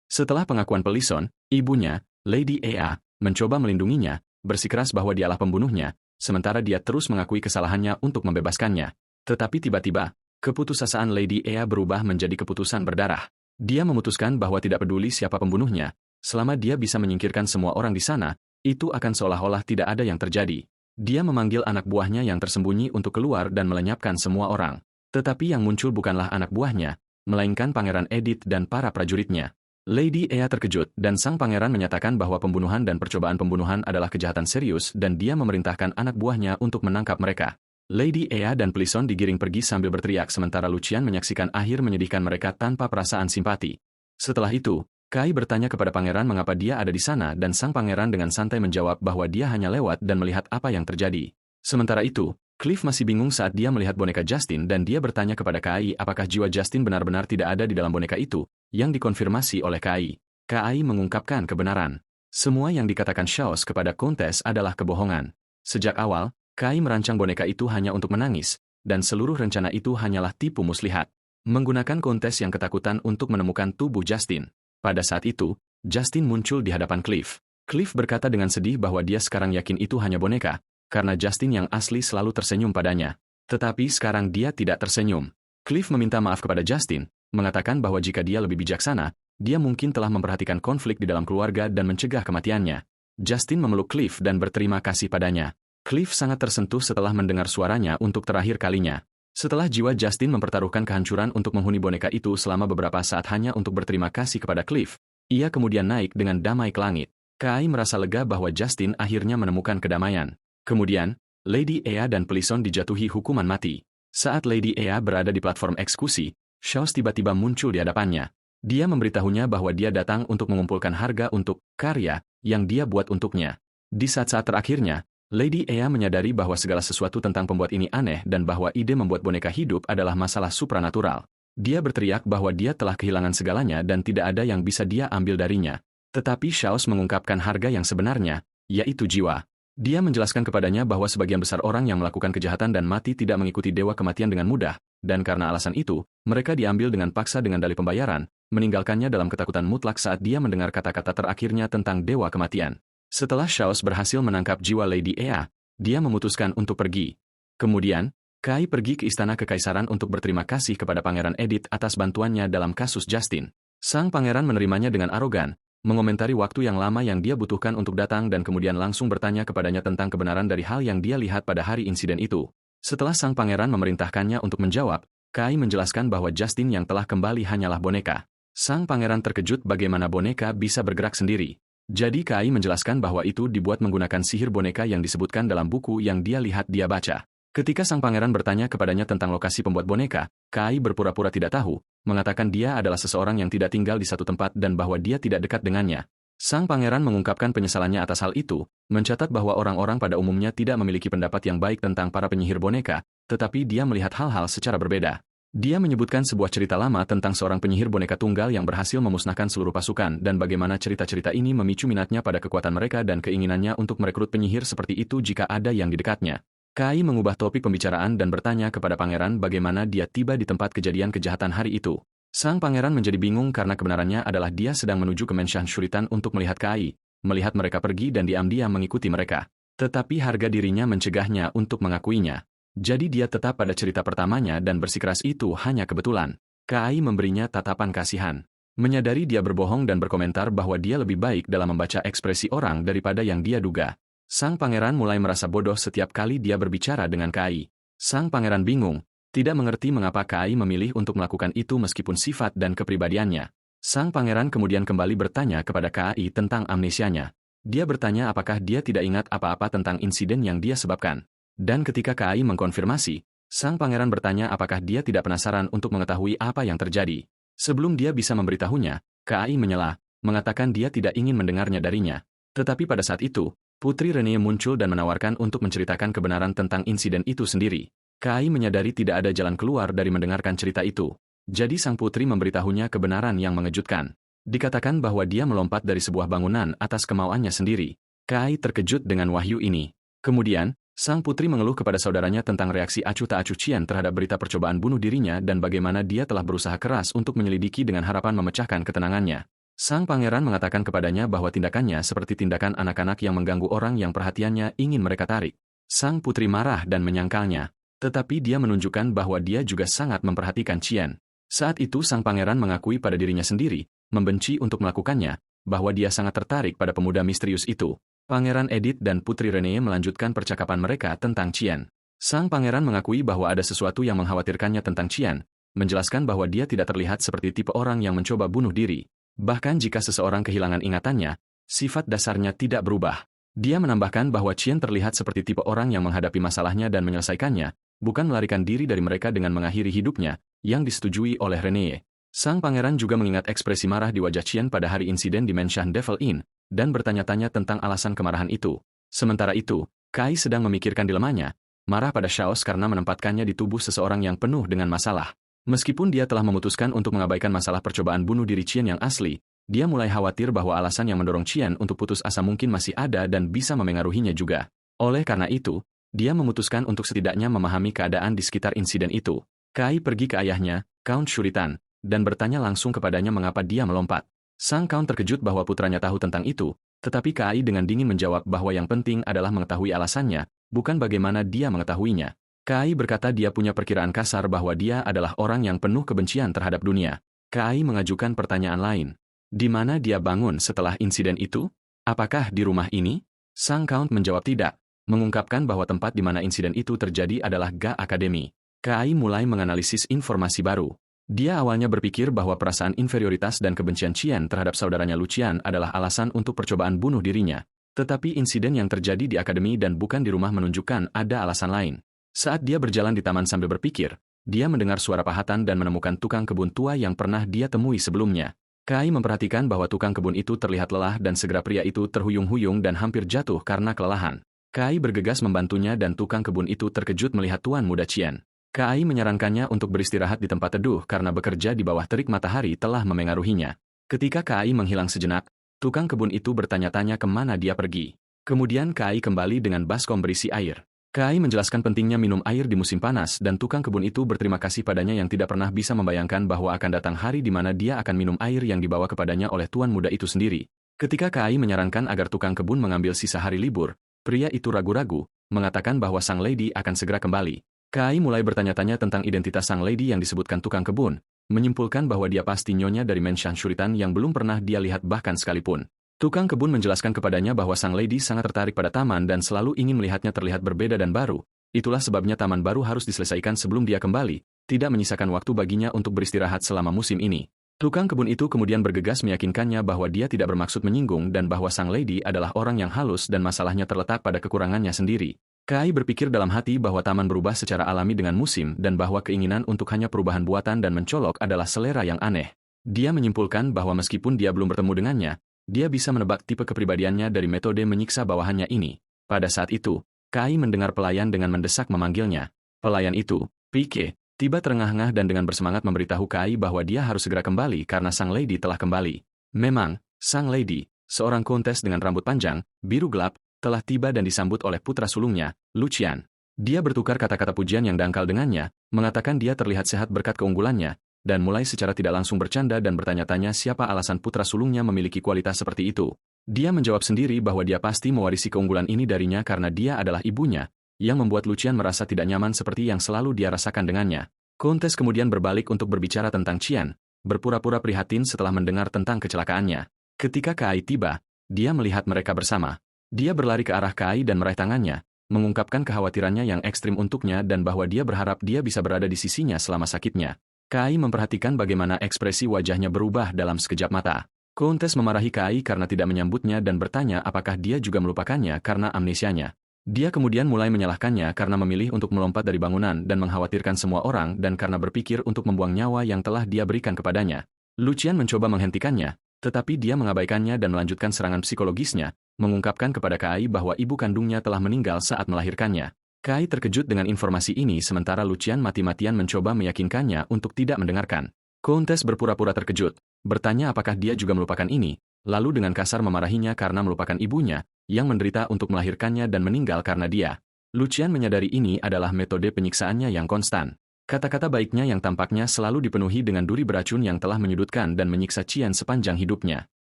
Setelah pengakuan Pelison, ibunya, Lady Ea, mencoba melindunginya, bersikeras bahwa dialah pembunuhnya, sementara dia terus mengakui kesalahannya untuk membebaskannya. Tetapi tiba-tiba, keputusasaan Lady Ea berubah menjadi keputusan berdarah. Dia memutuskan bahwa tidak peduli siapa pembunuhnya, selama dia bisa menyingkirkan semua orang di sana, itu akan seolah-olah tidak ada yang terjadi. Dia memanggil anak buahnya yang tersembunyi untuk keluar dan melenyapkan semua orang. Tetapi yang muncul bukanlah anak buahnya, melainkan Pangeran Edith dan para prajuritnya. Lady Ea terkejut dan sang pangeran menyatakan bahwa pembunuhan dan percobaan pembunuhan adalah kejahatan serius dan dia memerintahkan anak buahnya untuk menangkap mereka. Lady Ea dan Plisson digiring pergi sambil berteriak sementara Lucian menyaksikan akhir menyedihkan mereka tanpa perasaan simpati. Setelah itu, Kai bertanya kepada pangeran mengapa dia ada di sana dan sang pangeran dengan santai menjawab bahwa dia hanya lewat dan melihat apa yang terjadi. Sementara itu, Cliff masih bingung saat dia melihat boneka Justin dan dia bertanya kepada Kai apakah jiwa Justin benar-benar tidak ada di dalam boneka itu, yang dikonfirmasi oleh Kai. Kai mengungkapkan kebenaran. Semua yang dikatakan Shaws kepada Countess adalah kebohongan. Sejak awal, Kai merancang boneka itu hanya untuk menangis, dan seluruh rencana itu hanyalah tipu muslihat. Menggunakan Countess yang ketakutan untuk menemukan tubuh Justin. Pada saat itu, Justin muncul di hadapan Cliff. Cliff berkata dengan sedih bahwa dia sekarang yakin itu hanya boneka, karena Justin yang asli selalu tersenyum padanya. Tetapi sekarang dia tidak tersenyum. Cliff meminta maaf kepada Justin, mengatakan bahwa jika dia lebih bijaksana, dia mungkin telah memperhatikan konflik di dalam keluarga dan mencegah kematiannya. Justin memeluk Cliff dan berterima kasih padanya. Cliff sangat tersentuh setelah mendengar suaranya untuk terakhir kalinya. Setelah jiwa Justin mempertaruhkan kehancuran untuk menghuni boneka itu selama beberapa saat hanya untuk berterima kasih kepada Cliff, ia kemudian naik dengan damai ke langit. Kai merasa lega bahwa Justin akhirnya menemukan kedamaian. Kemudian, Lady Ea dan Plisson dijatuhi hukuman mati. Saat Lady Ea berada di platform eksekusi, Shaws tiba-tiba muncul di hadapannya. Dia memberitahunya bahwa dia datang untuk mengumpulkan harga untuk karya yang dia buat untuknya. Di saat-saat terakhirnya, Lady Ea menyadari bahwa segala sesuatu tentang pembuat ini aneh dan bahwa ide membuat boneka hidup adalah masalah supranatural. Dia berteriak bahwa dia telah kehilangan segalanya dan tidak ada yang bisa dia ambil darinya. Tetapi Shaws mengungkapkan harga yang sebenarnya, yaitu jiwa. Dia menjelaskan kepadanya bahwa sebagian besar orang yang melakukan kejahatan dan mati tidak mengikuti dewa kematian dengan mudah, dan karena alasan itu, mereka diambil dengan paksa dengan dalih pembayaran, meninggalkannya dalam ketakutan mutlak saat dia mendengar kata-kata terakhirnya tentang dewa kematian. Setelah Shaws berhasil menangkap jiwa Lady Ea, dia memutuskan untuk pergi. Kemudian, Kai pergi ke istana kekaisaran untuk berterima kasih kepada Pangeran Edith atas bantuannya dalam kasus Justin. Sang pangeran menerimanya dengan arogan, mengomentari waktu yang lama yang dia butuhkan untuk datang dan kemudian langsung bertanya kepadanya tentang kebenaran dari hal yang dia lihat pada hari insiden itu. Setelah sang pangeran memerintahkannya untuk menjawab, Kai menjelaskan bahwa Justin yang telah kembali hanyalah boneka. Sang pangeran terkejut bagaimana boneka bisa bergerak sendiri. Jadi Kai menjelaskan bahwa itu dibuat menggunakan sihir boneka yang disebutkan dalam buku yang dia lihat dia baca. Ketika sang pangeran bertanya kepadanya tentang lokasi pembuat boneka, Kai berpura-pura tidak tahu, mengatakan dia adalah seseorang yang tidak tinggal di satu tempat dan bahwa dia tidak dekat dengannya. Sang pangeran mengungkapkan penyesalannya atas hal itu, mencatat bahwa orang-orang pada umumnya tidak memiliki pendapat yang baik tentang para penyihir boneka, tetapi dia melihat hal-hal secara berbeda. Dia menyebutkan sebuah cerita lama tentang seorang penyihir boneka tunggal yang berhasil memusnahkan seluruh pasukan dan bagaimana cerita-cerita ini memicu minatnya pada kekuatan mereka dan keinginannya untuk merekrut penyihir seperti itu jika ada yang di dekatnya. Kai mengubah topik pembicaraan dan bertanya kepada pangeran bagaimana dia tiba di tempat kejadian kejahatan hari itu. Sang pangeran menjadi bingung karena kebenarannya adalah dia sedang menuju ke Mansion Shuritan untuk melihat Kai, melihat mereka pergi dan diam-diam mengikuti mereka. Tetapi harga dirinya mencegahnya untuk mengakuinya. Jadi dia tetap pada cerita pertamanya dan bersikeras itu hanya kebetulan. Kai memberinya tatapan kasihan. Menyadari dia berbohong dan berkomentar bahwa dia lebih baik dalam membaca ekspresi orang daripada yang dia duga. Sang pangeran mulai merasa bodoh setiap kali dia berbicara dengan Kai. Sang pangeran bingung, tidak mengerti mengapa Kai memilih untuk melakukan itu meskipun sifat dan kepribadiannya. Sang pangeran kemudian kembali bertanya kepada Kai tentang amnesianya. Dia bertanya apakah dia tidak ingat apa-apa tentang insiden yang dia sebabkan. Dan ketika Kai mengkonfirmasi, sang pangeran bertanya apakah dia tidak penasaran untuk mengetahui apa yang terjadi. Sebelum dia bisa memberitahunya, Kai menyela, mengatakan dia tidak ingin mendengarnya darinya. Tetapi pada saat itu, Putri Renee muncul dan menawarkan untuk menceritakan kebenaran tentang insiden itu sendiri. Kai menyadari tidak ada jalan keluar dari mendengarkan cerita itu. Jadi sang putri memberitahunya kebenaran yang mengejutkan. Dikatakan bahwa dia melompat dari sebuah bangunan atas kemauannya sendiri. Kai terkejut dengan wahyu ini. Kemudian, sang putri mengeluh kepada saudaranya tentang reaksi acuh tak acuh Cian terhadap berita percobaan bunuh dirinya dan bagaimana dia telah berusaha keras untuk menyelidiki dengan harapan memecahkan ketenangannya. Sang pangeran mengatakan kepadanya bahwa tindakannya seperti tindakan anak-anak yang mengganggu orang yang perhatiannya ingin mereka tarik. Sang putri marah dan menyangkalnya, tetapi dia menunjukkan bahwa dia juga sangat memperhatikan Qian. Saat itu sang pangeran mengakui pada dirinya sendiri, membenci untuk melakukannya, bahwa dia sangat tertarik pada pemuda misterius itu. Pangeran Edith dan Putri Renee melanjutkan percakapan mereka tentang Qian. Sang pangeran mengakui bahwa ada sesuatu yang mengkhawatirkannya tentang Qian, menjelaskan bahwa dia tidak terlihat seperti tipe orang yang mencoba bunuh diri. Bahkan jika seseorang kehilangan ingatannya, sifat dasarnya tidak berubah. Dia menambahkan bahwa Qian terlihat seperti tipe orang yang menghadapi masalahnya dan menyelesaikannya, bukan melarikan diri dari mereka dengan mengakhiri hidupnya, yang disetujui oleh Renee. Sang pangeran juga mengingat ekspresi marah di wajah Qian pada hari insiden di Mansion Devil Inn, dan bertanya-tanya tentang alasan kemarahan itu. Sementara itu, Kai sedang memikirkan dilemanya, marah pada Chaos karena menempatkannya di tubuh seseorang yang penuh dengan masalah. Meskipun dia telah memutuskan untuk mengabaikan masalah percobaan bunuh diri Qian yang asli, dia mulai khawatir bahwa alasan yang mendorong Qian untuk putus asa mungkin masih ada dan bisa memengaruhinya juga. Oleh karena itu, dia memutuskan untuk setidaknya memahami keadaan di sekitar insiden itu. Kai pergi ke ayahnya, Count Shuritan, dan bertanya langsung kepadanya mengapa dia melompat. Sang Count terkejut bahwa putranya tahu tentang itu, tetapi Kai dengan dingin menjawab bahwa yang penting adalah mengetahui alasannya, bukan bagaimana dia mengetahuinya. Kai berkata dia punya perkiraan kasar bahwa dia adalah orang yang penuh kebencian terhadap dunia. Kai mengajukan pertanyaan lain. Di mana dia bangun setelah insiden itu? Apakah di rumah ini? Sang Count menjawab tidak, mengungkapkan bahwa tempat di mana insiden itu terjadi adalah Ga Academy. Kai mulai menganalisis informasi baru. Dia awalnya berpikir bahwa perasaan inferioritas dan kebencian Qian terhadap saudaranya Lucian adalah alasan untuk percobaan bunuh dirinya. Tetapi insiden yang terjadi di akademi dan bukan di rumah menunjukkan ada alasan lain. Saat dia berjalan di taman sambil berpikir, dia mendengar suara pahatan dan menemukan tukang kebun tua yang pernah dia temui sebelumnya. Kai memperhatikan bahwa tukang kebun itu terlihat lelah dan segera pria itu terhuyung-huyung dan hampir jatuh karena kelelahan. Kai bergegas membantunya dan tukang kebun itu terkejut melihat tuan muda Qian. Kai menyarankannya untuk beristirahat di tempat teduh karena bekerja di bawah terik matahari telah memengaruhinya. Ketika Kai menghilang sejenak, tukang kebun itu bertanya-tanya kemana dia pergi. Kemudian Kai kembali dengan baskom berisi air. Kai menjelaskan pentingnya minum air di musim panas dan tukang kebun itu berterima kasih padanya yang tidak pernah bisa membayangkan bahwa akan datang hari di mana dia akan minum air yang dibawa kepadanya oleh tuan muda itu sendiri. Ketika Kai menyarankan agar tukang kebun mengambil sisa hari libur, pria itu ragu-ragu, mengatakan bahwa sang lady akan segera kembali. Kai mulai bertanya-tanya tentang identitas sang lady yang disebutkan tukang kebun, menyimpulkan bahwa dia pasti nyonya dari Mansion Shuritan yang belum pernah dia lihat bahkan sekalipun. Tukang kebun menjelaskan kepadanya bahwa sang lady sangat tertarik pada taman dan selalu ingin melihatnya terlihat berbeda dan baru. Itulah sebabnya taman baru harus diselesaikan sebelum dia kembali, tidak menyisakan waktu baginya untuk beristirahat selama musim ini. Tukang kebun itu kemudian bergegas meyakinkannya bahwa dia tidak bermaksud menyinggung dan bahwa sang lady adalah orang yang halus dan masalahnya terletak pada kekurangannya sendiri. Kai berpikir dalam hati bahwa taman berubah secara alami dengan musim dan bahwa keinginan untuk hanya perubahan buatan dan mencolok adalah selera yang aneh. Dia menyimpulkan bahwa meskipun dia belum bertemu dengannya, dia bisa menebak tipe kepribadiannya dari metode menyiksa bawahannya ini. Pada saat itu, Kai mendengar pelayan dengan mendesak memanggilnya. Pelayan itu, Pike, tiba terengah-engah dan dengan bersemangat memberitahu Kai bahwa dia harus segera kembali karena sang lady telah kembali. Memang, sang lady, seorang kontes dengan rambut panjang, biru gelap, telah tiba dan disambut oleh putra sulungnya, Lucian. Dia bertukar kata-kata pujian yang dangkal dengannya, mengatakan dia terlihat sehat berkat keunggulannya, dan mulai secara tidak langsung bercanda dan bertanya-tanya siapa alasan putra sulungnya memiliki kualitas seperti itu. Dia menjawab sendiri bahwa dia pasti mewarisi keunggulan ini darinya karena dia adalah ibunya, yang membuat Lucian merasa tidak nyaman seperti yang selalu dia rasakan dengannya. Kontes kemudian berbalik untuk berbicara tentang Qian, berpura-pura prihatin setelah mendengar tentang kecelakaannya. Ketika Kai tiba, dia melihat mereka bersama. Dia berlari ke arah Kai dan meraih tangannya, mengungkapkan kekhawatirannya yang ekstrim untuknya dan bahwa dia berharap dia bisa berada di sisinya selama sakitnya. Kai memperhatikan bagaimana ekspresi wajahnya berubah dalam sekejap mata. Kontes memarahi Kai karena tidak menyambutnya dan bertanya apakah dia juga melupakannya karena amnesianya. Dia kemudian mulai menyalahkannya karena memilih untuk melompat dari bangunan dan mengkhawatirkan semua orang dan karena berpikir untuk membuang nyawa yang telah dia berikan kepadanya. Lucian mencoba menghentikannya, tetapi dia mengabaikannya dan melanjutkan serangan psikologisnya, mengungkapkan kepada Kai bahwa ibu kandungnya telah meninggal saat melahirkannya. Kai terkejut dengan informasi ini sementara Lucian mati-matian mencoba meyakinkannya untuk tidak mendengarkan. Kontes berpura-pura terkejut, bertanya apakah dia juga melupakan ini, lalu dengan kasar memarahinya karena melupakan ibunya, yang menderita untuk melahirkannya dan meninggal karena dia. Lucian menyadari ini adalah metode penyiksaannya yang konstan. Kata-kata baiknya yang tampaknya selalu dipenuhi dengan duri beracun yang telah menyudutkan dan menyiksa Qian sepanjang hidupnya.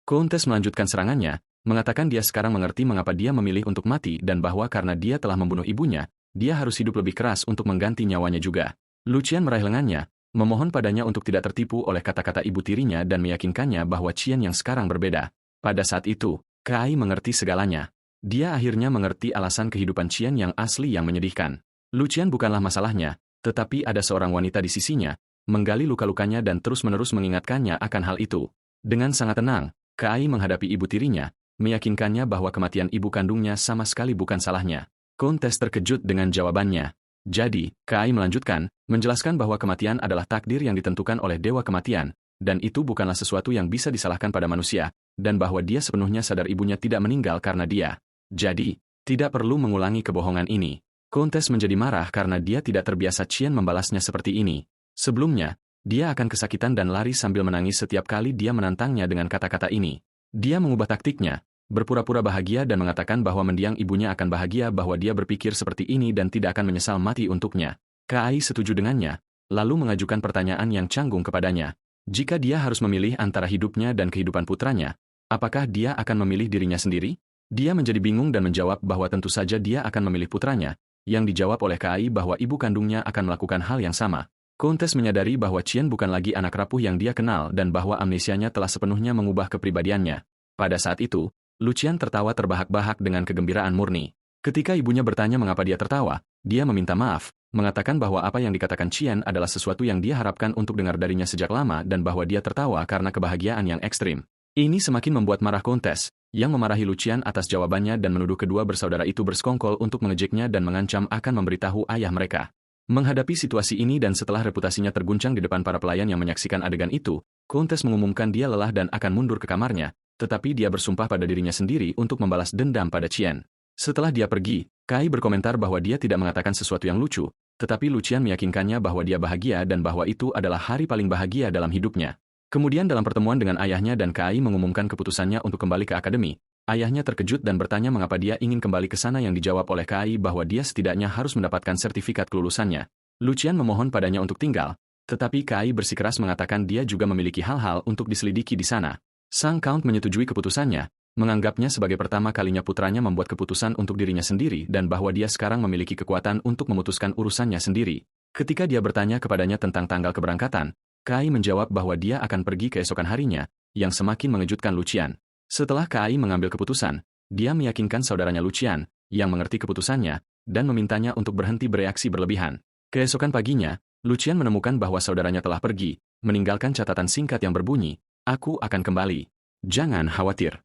Countess melanjutkan serangannya, mengatakan dia sekarang mengerti mengapa dia memilih untuk mati dan bahwa karena dia telah membunuh ibunya, dia harus hidup lebih keras untuk mengganti nyawanya juga. Lucian meraih lengannya, memohon padanya untuk tidak tertipu oleh kata-kata ibu tirinya dan meyakinkannya bahwa Qian yang sekarang berbeda. Pada saat itu, Kai mengerti segalanya. Dia akhirnya mengerti alasan kehidupan Qian yang asli yang menyedihkan. Lucian bukanlah masalahnya, tetapi ada seorang wanita di sisinya, menggali luka-lukanya dan terus-menerus mengingatkannya akan hal itu. Dengan sangat tenang, Kai menghadapi ibu tirinya, meyakinkannya bahwa kematian ibu kandungnya sama sekali bukan salahnya. Countess terkejut dengan jawabannya. Jadi, Kai melanjutkan, menjelaskan bahwa kematian adalah takdir yang ditentukan oleh Dewa Kematian, dan itu bukanlah sesuatu yang bisa disalahkan pada manusia, dan bahwa dia sepenuhnya sadar ibunya tidak meninggal karena dia. Jadi, tidak perlu mengulangi kebohongan ini. Countess menjadi marah karena dia tidak terbiasa Qian membalasnya seperti ini. Sebelumnya, dia akan kesakitan dan lari sambil menangis setiap kali dia menantangnya dengan kata-kata ini. Dia mengubah taktiknya, berpura-pura bahagia dan mengatakan bahwa mendiang ibunya akan bahagia bahwa dia berpikir seperti ini dan tidak akan menyesal mati untuknya. Kai setuju dengannya, lalu mengajukan pertanyaan yang canggung kepadanya. Jika dia harus memilih antara hidupnya dan kehidupan putranya, apakah dia akan memilih dirinya sendiri? Dia menjadi bingung dan menjawab bahwa tentu saja dia akan memilih putranya, yang dijawab oleh Kai bahwa ibu kandungnya akan melakukan hal yang sama. Countess menyadari bahwa Qian bukan lagi anak rapuh yang dia kenal dan bahwa amnesianya telah sepenuhnya mengubah kepribadiannya. Pada saat itu, Lucian tertawa terbahak-bahak dengan kegembiraan murni. Ketika ibunya bertanya mengapa dia tertawa, dia meminta maaf, mengatakan bahwa apa yang dikatakan Qian adalah sesuatu yang dia harapkan untuk dengar darinya sejak lama dan bahwa dia tertawa karena kebahagiaan yang ekstrim. Ini semakin membuat marah Countess, yang memarahi Lucian atas jawabannya dan menuduh kedua bersaudara itu bersekongkol untuk mengejeknya dan mengancam akan memberitahu ayah mereka. Menghadapi situasi ini dan setelah reputasinya terguncang di depan para pelayan yang menyaksikan adegan itu, Countess mengumumkan dia lelah dan akan mundur ke kamarnya, tetapi dia bersumpah pada dirinya sendiri untuk membalas dendam pada Qian. Setelah dia pergi, Kai berkomentar bahwa dia tidak mengatakan sesuatu yang lucu, tetapi Lucian meyakinkannya bahwa dia bahagia dan bahwa itu adalah hari paling bahagia dalam hidupnya. Kemudian dalam pertemuan dengan ayahnya dan Kai mengumumkan keputusannya untuk kembali ke akademi, ayahnya terkejut dan bertanya mengapa dia ingin kembali ke sana yang dijawab oleh Kai bahwa dia setidaknya harus mendapatkan sertifikat kelulusannya. Lucian memohon padanya untuk tinggal, tetapi Kai bersikeras mengatakan dia juga memiliki hal-hal untuk diselidiki di sana. Sang Count menyetujui keputusannya, menganggapnya sebagai pertama kalinya putranya membuat keputusan untuk dirinya sendiri dan bahwa dia sekarang memiliki kekuatan untuk memutuskan urusannya sendiri. Ketika dia bertanya kepadanya tentang tanggal keberangkatan, Kai menjawab bahwa dia akan pergi keesokan harinya, yang semakin mengejutkan Lucian. Setelah Kai mengambil keputusan, dia meyakinkan saudaranya Lucian, yang mengerti keputusannya, dan memintanya untuk berhenti bereaksi berlebihan. Keesokan paginya, Lucian menemukan bahwa saudaranya telah pergi, meninggalkan catatan singkat yang berbunyi, "Aku akan kembali. Jangan khawatir."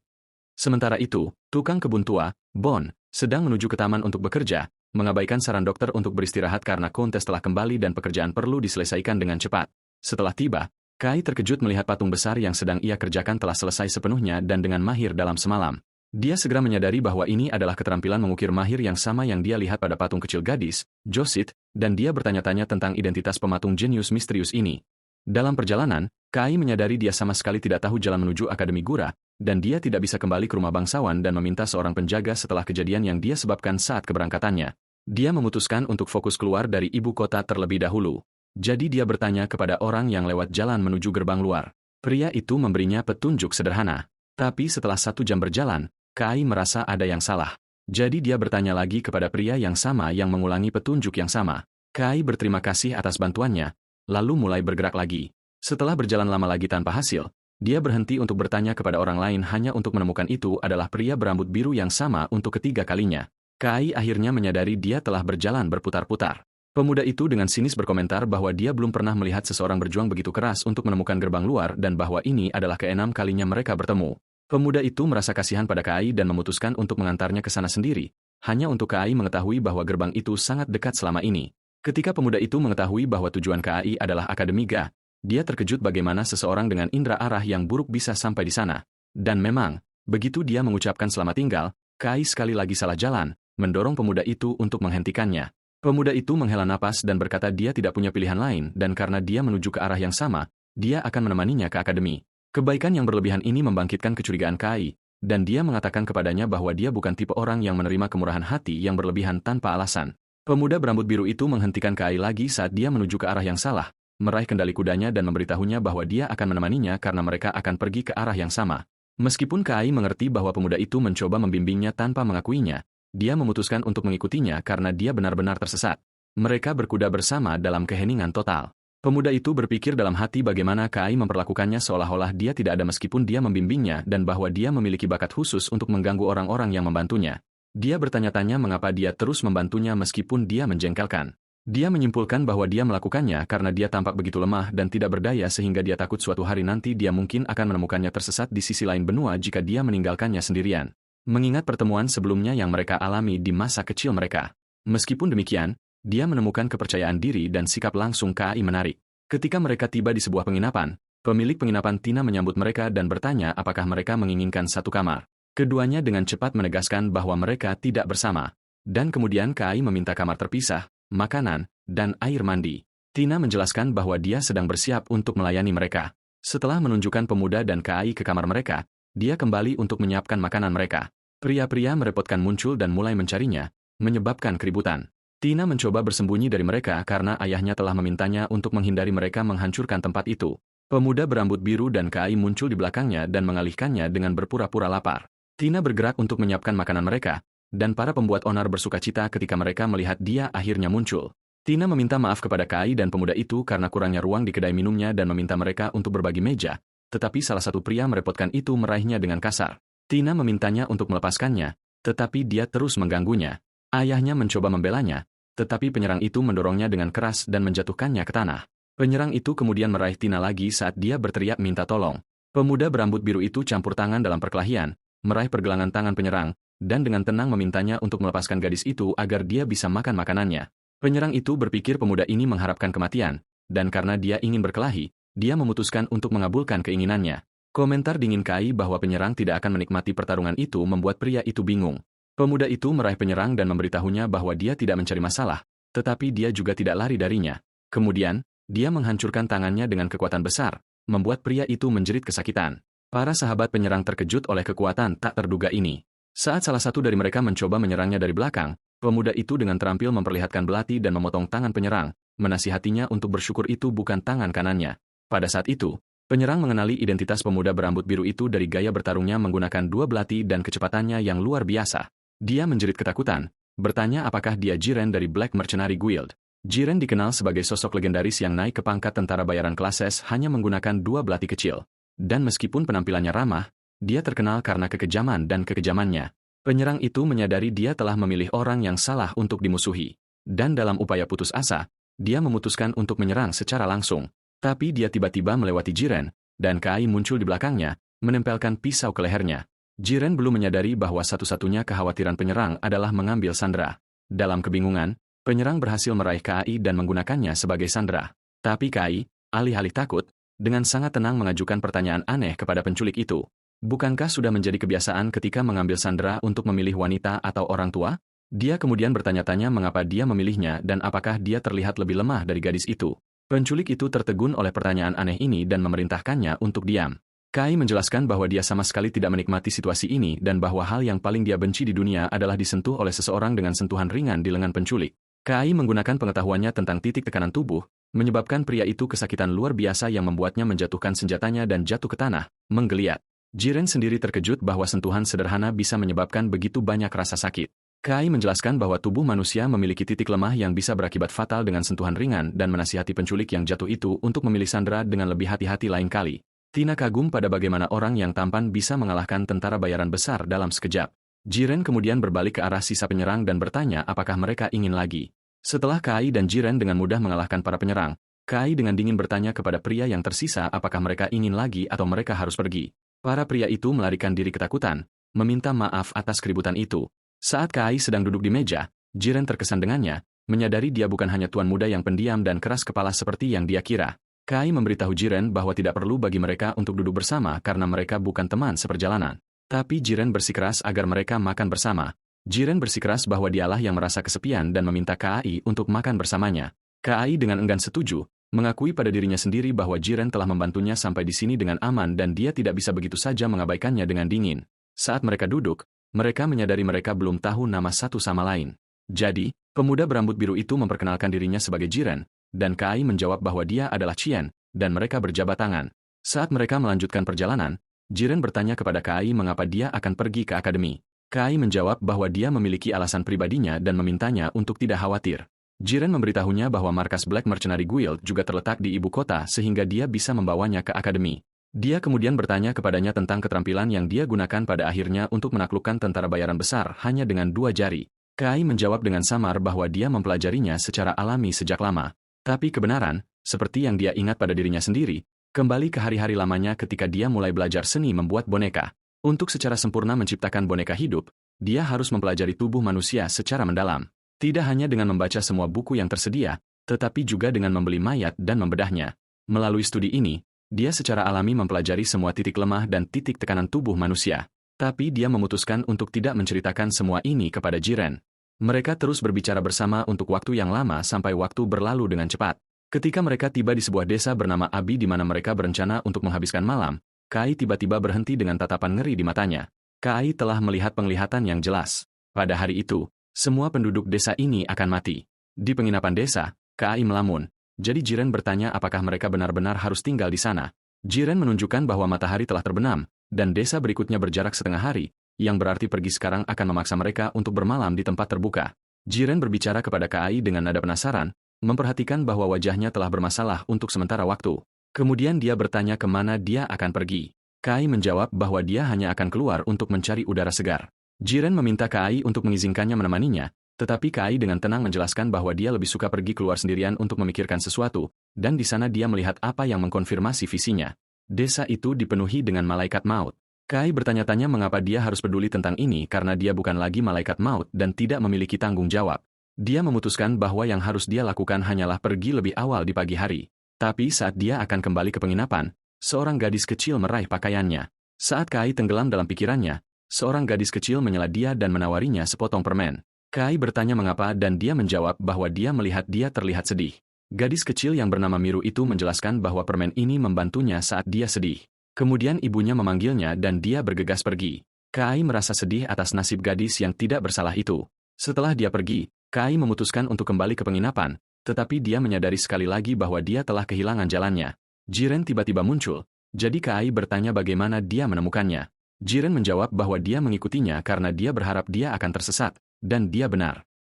Sementara itu, tukang kebun tua, Bon, sedang menuju ke taman untuk bekerja, mengabaikan saran dokter untuk beristirahat karena Countess telah kembali dan pekerjaan perlu diselesaikan dengan cepat. Setelah tiba, Kai terkejut melihat patung besar yang sedang ia kerjakan telah selesai sepenuhnya dan dengan mahir dalam semalam. Dia segera menyadari bahwa ini adalah keterampilan mengukir mahir yang sama yang dia lihat pada patung kecil gadis, Josit, dan dia bertanya-tanya tentang identitas pematung jenius misterius ini. Dalam perjalanan, Kai menyadari dia sama sekali tidak tahu jalan menuju Akademi Gura, dan dia tidak bisa kembali ke rumah bangsawan dan meminta seorang penjaga setelah kejadian yang dia sebabkan saat keberangkatannya. Dia memutuskan untuk fokus keluar dari ibu kota terlebih dahulu. Jadi dia bertanya kepada orang yang lewat jalan menuju gerbang luar. Pria itu memberinya petunjuk sederhana. Tapi setelah 1 jam berjalan, Kai merasa ada yang salah. Jadi dia bertanya lagi kepada pria yang sama yang mengulangi petunjuk yang sama. Kai berterima kasih atas bantuannya, lalu mulai bergerak lagi. Setelah berjalan lama lagi tanpa hasil, dia berhenti untuk bertanya kepada orang lain hanya untuk menemukan itu adalah pria berambut biru yang sama untuk ketiga kalinya. Kai akhirnya menyadari dia telah berjalan berputar-putar. Pemuda itu dengan sinis berkomentar bahwa dia belum pernah melihat seseorang berjuang begitu keras untuk menemukan gerbang luar dan bahwa ini adalah ke-6 kalinya mereka bertemu. Pemuda itu merasa kasihan pada Kai dan memutuskan untuk mengantarnya ke sana sendiri, hanya untuk Kai mengetahui bahwa gerbang itu sangat dekat selama ini. Ketika pemuda itu mengetahui bahwa tujuan Kai adalah Akademi Ga, dia terkejut bagaimana seseorang dengan indera arah yang buruk bisa sampai di sana. Dan memang, begitu dia mengucapkan selamat tinggal, Kai sekali lagi salah jalan, mendorong pemuda itu untuk menghentikannya. Pemuda itu menghela napas dan berkata dia tidak punya pilihan lain dan karena dia menuju ke arah yang sama, dia akan menemaninya ke akademi. Kebaikan yang berlebihan ini membangkitkan kecurigaan Kai, dan dia mengatakan kepadanya bahwa dia bukan tipe orang yang menerima kemurahan hati yang berlebihan tanpa alasan. Pemuda berambut biru itu menghentikan Kai lagi saat dia menuju ke arah yang salah, meraih kendali kudanya dan memberitahunya bahwa dia akan menemaninya karena mereka akan pergi ke arah yang sama. Meskipun Kai mengerti bahwa pemuda itu mencoba membimbingnya tanpa mengakuinya, dia memutuskan untuk mengikutinya karena dia benar-benar tersesat. Mereka berkuda bersama dalam keheningan total. Pemuda itu berpikir dalam hati bagaimana Kai memperlakukannya seolah-olah dia tidak ada meskipun dia membimbingnya dan bahwa dia memiliki bakat khusus untuk mengganggu orang-orang yang membantunya. Dia bertanya-tanya mengapa dia terus membantunya meskipun dia menjengkelkan. Dia menyimpulkan bahwa dia melakukannya karena dia tampak begitu lemah dan tidak berdaya sehingga dia takut suatu hari nanti dia mungkin akan menemukannya tersesat di sisi lain benua jika dia meninggalkannya sendirian. Mengingat pertemuan sebelumnya yang mereka alami di masa kecil mereka. Meskipun demikian, dia menemukan kepercayaan diri dan sikap langsung Kai menarik. Ketika mereka tiba di sebuah penginapan, pemilik penginapan Tina menyambut mereka dan bertanya apakah mereka menginginkan satu kamar. Keduanya dengan cepat menegaskan bahwa mereka tidak bersama. Dan kemudian Kai meminta kamar terpisah, makanan, dan air mandi. Tina menjelaskan bahwa dia sedang bersiap untuk melayani mereka. Setelah menunjukkan pemuda dan Kai ke kamar mereka, dia kembali untuk menyiapkan makanan mereka. Pria-pria merepotkan muncul dan mulai mencarinya, menyebabkan keributan. Tina mencoba bersembunyi dari mereka karena ayahnya telah memintanya untuk menghindari mereka menghancurkan tempat itu. Pemuda berambut biru dan Kai muncul di belakangnya dan mengalihkannya dengan berpura-pura lapar. Tina bergerak untuk menyiapkan makanan mereka, dan para pembuat onar bersukacita ketika mereka melihat dia akhirnya muncul. Tina meminta maaf kepada Kai dan pemuda itu karena kurangnya ruang di kedai minumnya dan meminta mereka untuk berbagi meja, tetapi salah satu pria merepotkan itu meraihnya dengan kasar. Tina memintanya untuk melepaskannya, tetapi dia terus mengganggunya. Ayahnya mencoba membelanya, tetapi penyerang itu mendorongnya dengan keras dan menjatuhkannya ke tanah. Penyerang itu kemudian meraih Tina lagi saat dia berteriak minta tolong. Pemuda berambut biru itu campur tangan dalam perkelahian, meraih pergelangan tangan penyerang, dan dengan tenang memintanya untuk melepaskan gadis itu agar dia bisa makan makanannya. Penyerang itu berpikir pemuda ini mengharapkan kematian, dan karena dia ingin berkelahi, dia memutuskan untuk mengabulkan keinginannya. Komentar dingin Kai bahwa penyerang tidak akan menikmati pertarungan itu membuat pria itu bingung. Pemuda itu meraih penyerang dan memberitahunya bahwa dia tidak mencari masalah, tetapi dia juga tidak lari darinya. Kemudian, dia menghancurkan tangannya dengan kekuatan besar, membuat pria itu menjerit kesakitan. Para sahabat penyerang terkejut oleh kekuatan tak terduga ini. Saat salah satu dari mereka mencoba menyerangnya dari belakang, pemuda itu dengan terampil memperlihatkan belati dan memotong tangan penyerang, menasihatinya untuk bersyukur itu bukan tangan kanannya. Pada saat itu, penyerang mengenali identitas pemuda berambut biru itu dari gaya bertarungnya menggunakan dua belati dan kecepatannya yang luar biasa. Dia menjerit ketakutan, bertanya apakah dia Jiren dari Black Mercenary Guild. Jiren dikenal sebagai sosok legendaris yang naik ke pangkat tentara bayaran kelas S hanya menggunakan dua belati kecil. Dan meskipun penampilannya ramah, dia terkenal karena kekejaman dan kekejamannya. Penyerang itu menyadari dia telah memilih orang yang salah untuk dimusuhi. Dan dalam upaya putus asa, dia memutuskan untuk menyerang secara langsung. Tapi dia tiba-tiba melewati Jiren, dan Kai muncul di belakangnya, menempelkan pisau ke lehernya. Jiren belum menyadari bahwa satu-satunya kekhawatiran penyerang adalah mengambil sandera. Dalam kebingungan, penyerang berhasil meraih Kai dan menggunakannya sebagai sandera. Tapi Kai, alih-alih takut, dengan sangat tenang mengajukan pertanyaan aneh kepada penculik itu. Bukankah sudah menjadi kebiasaan ketika mengambil sandera untuk memilih wanita atau orang tua? Dia kemudian bertanya-tanya mengapa dia memilihnya dan apakah dia terlihat lebih lemah dari gadis itu. Penculik itu tertegun oleh pertanyaan aneh ini dan memerintahkannya untuk diam. Kai menjelaskan bahwa dia sama sekali tidak menikmati situasi ini dan bahwa hal yang paling dia benci di dunia adalah disentuh oleh seseorang dengan sentuhan ringan di lengan penculik. Kai menggunakan pengetahuannya tentang titik tekanan tubuh, menyebabkan pria itu kesakitan luar biasa yang membuatnya menjatuhkan senjatanya dan jatuh ke tanah, menggeliat. Jiren sendiri terkejut bahwa sentuhan sederhana bisa menyebabkan begitu banyak rasa sakit. Kai menjelaskan bahwa tubuh manusia memiliki titik lemah yang bisa berakibat fatal dengan sentuhan ringan dan menasihati penculik yang jatuh itu untuk memilih sandera dengan lebih hati-hati lain kali. Tina kagum pada bagaimana orang yang tampan bisa mengalahkan tentara bayaran besar dalam sekejap. Jiren kemudian berbalik ke arah sisa penyerang dan bertanya apakah mereka ingin lagi. Setelah Kai dan Jiren dengan mudah mengalahkan para penyerang, Kai dengan dingin bertanya kepada pria yang tersisa apakah mereka ingin lagi atau mereka harus pergi. Para pria itu melarikan diri ketakutan, meminta maaf atas keributan itu. Saat Kai sedang duduk di meja, Jiren terkesan dengannya, menyadari dia bukan hanya tuan muda yang pendiam dan keras kepala seperti yang dia kira. Kai memberitahu Jiren bahwa tidak perlu bagi mereka untuk duduk bersama karena mereka bukan teman seperjalanan. Tapi Jiren bersikeras agar mereka makan bersama. Jiren bersikeras bahwa dialah yang merasa kesepian dan meminta Kai untuk makan bersamanya. Kai dengan enggan setuju, mengakui pada dirinya sendiri bahwa Jiren telah membantunya sampai di sini dengan aman dan dia tidak bisa begitu saja mengabaikannya dengan dingin. Saat mereka duduk, mereka menyadari mereka belum tahu nama satu sama lain. Jadi, pemuda berambut biru itu memperkenalkan dirinya sebagai Jiren, dan Kai menjawab bahwa dia adalah Qian, dan mereka berjabat tangan. Saat mereka melanjutkan perjalanan, Jiren bertanya kepada Kai mengapa dia akan pergi ke akademi. Kai menjawab bahwa dia memiliki alasan pribadinya dan memintanya untuk tidak khawatir. Jiren memberitahunya bahwa markas Black Mercenary Guild juga terletak di ibu kota sehingga dia bisa membawanya ke akademi. Dia kemudian bertanya kepadanya tentang keterampilan yang dia gunakan pada akhirnya untuk menaklukkan tentara bayaran besar hanya dengan 2 jari. Kai menjawab dengan samar bahwa dia mempelajarinya secara alami sejak lama. Tapi kebenaran, seperti yang dia ingat pada dirinya sendiri, kembali ke hari-hari lamanya ketika dia mulai belajar seni membuat boneka. Untuk secara sempurna menciptakan boneka hidup, dia harus mempelajari tubuh manusia secara mendalam. Tidak hanya dengan membaca semua buku yang tersedia, tetapi juga dengan membeli mayat dan membedahnya. Melalui studi ini, dia secara alami mempelajari semua titik lemah dan titik tekanan tubuh manusia. Tapi dia memutuskan untuk tidak menceritakan semua ini kepada Jiren. Mereka terus berbicara bersama untuk waktu yang lama sampai waktu berlalu dengan cepat. Ketika mereka tiba di sebuah desa bernama Abi di mana mereka berencana untuk menghabiskan malam, Kai tiba-tiba berhenti dengan tatapan ngeri di matanya. Kai telah melihat penglihatan yang jelas. Pada hari itu, semua penduduk desa ini akan mati. Di penginapan desa, Kai melamun. Jadi Jiren bertanya apakah mereka benar-benar harus tinggal di sana. Jiren menunjukkan bahwa matahari telah terbenam, dan desa berikutnya berjarak setengah hari, yang berarti pergi sekarang akan memaksa mereka untuk bermalam di tempat terbuka. Jiren berbicara kepada Kai dengan nada penasaran, memperhatikan bahwa wajahnya telah bermasalah untuk sementara waktu. Kemudian dia bertanya kemana dia akan pergi. Kai menjawab bahwa dia hanya akan keluar untuk mencari udara segar. Jiren meminta Kai untuk mengizinkannya menemaninya, tetapi Kai dengan tenang menjelaskan bahwa dia lebih suka pergi keluar sendirian untuk memikirkan sesuatu, dan di sana dia melihat apa yang mengkonfirmasi visinya. Desa itu dipenuhi dengan malaikat maut. Kai bertanya-tanya mengapa dia harus peduli tentang ini karena dia bukan lagi malaikat maut dan tidak memiliki tanggung jawab. Dia memutuskan bahwa yang harus dia lakukan hanyalah pergi lebih awal di pagi hari. Tapi saat dia akan kembali ke penginapan, seorang gadis kecil meraih pakaiannya. Saat Kai tenggelam dalam pikirannya, seorang gadis kecil menyela dia dan menawarinya sepotong permen. Kai bertanya mengapa dan dia menjawab bahwa dia melihat dia terlihat sedih. Gadis kecil yang bernama Miru itu menjelaskan bahwa permen ini membantunya saat dia sedih. Kemudian ibunya memanggilnya dan dia bergegas pergi. Kai merasa sedih atas nasib gadis yang tidak bersalah itu. Setelah dia pergi, Kai memutuskan untuk kembali ke penginapan, tetapi dia menyadari sekali lagi bahwa dia telah kehilangan jalannya. Jiren tiba-tiba muncul, jadi Kai bertanya bagaimana dia menemukannya. Jiren menjawab bahwa dia mengikutinya karena dia berharap dia akan tersesat, dan dia benar.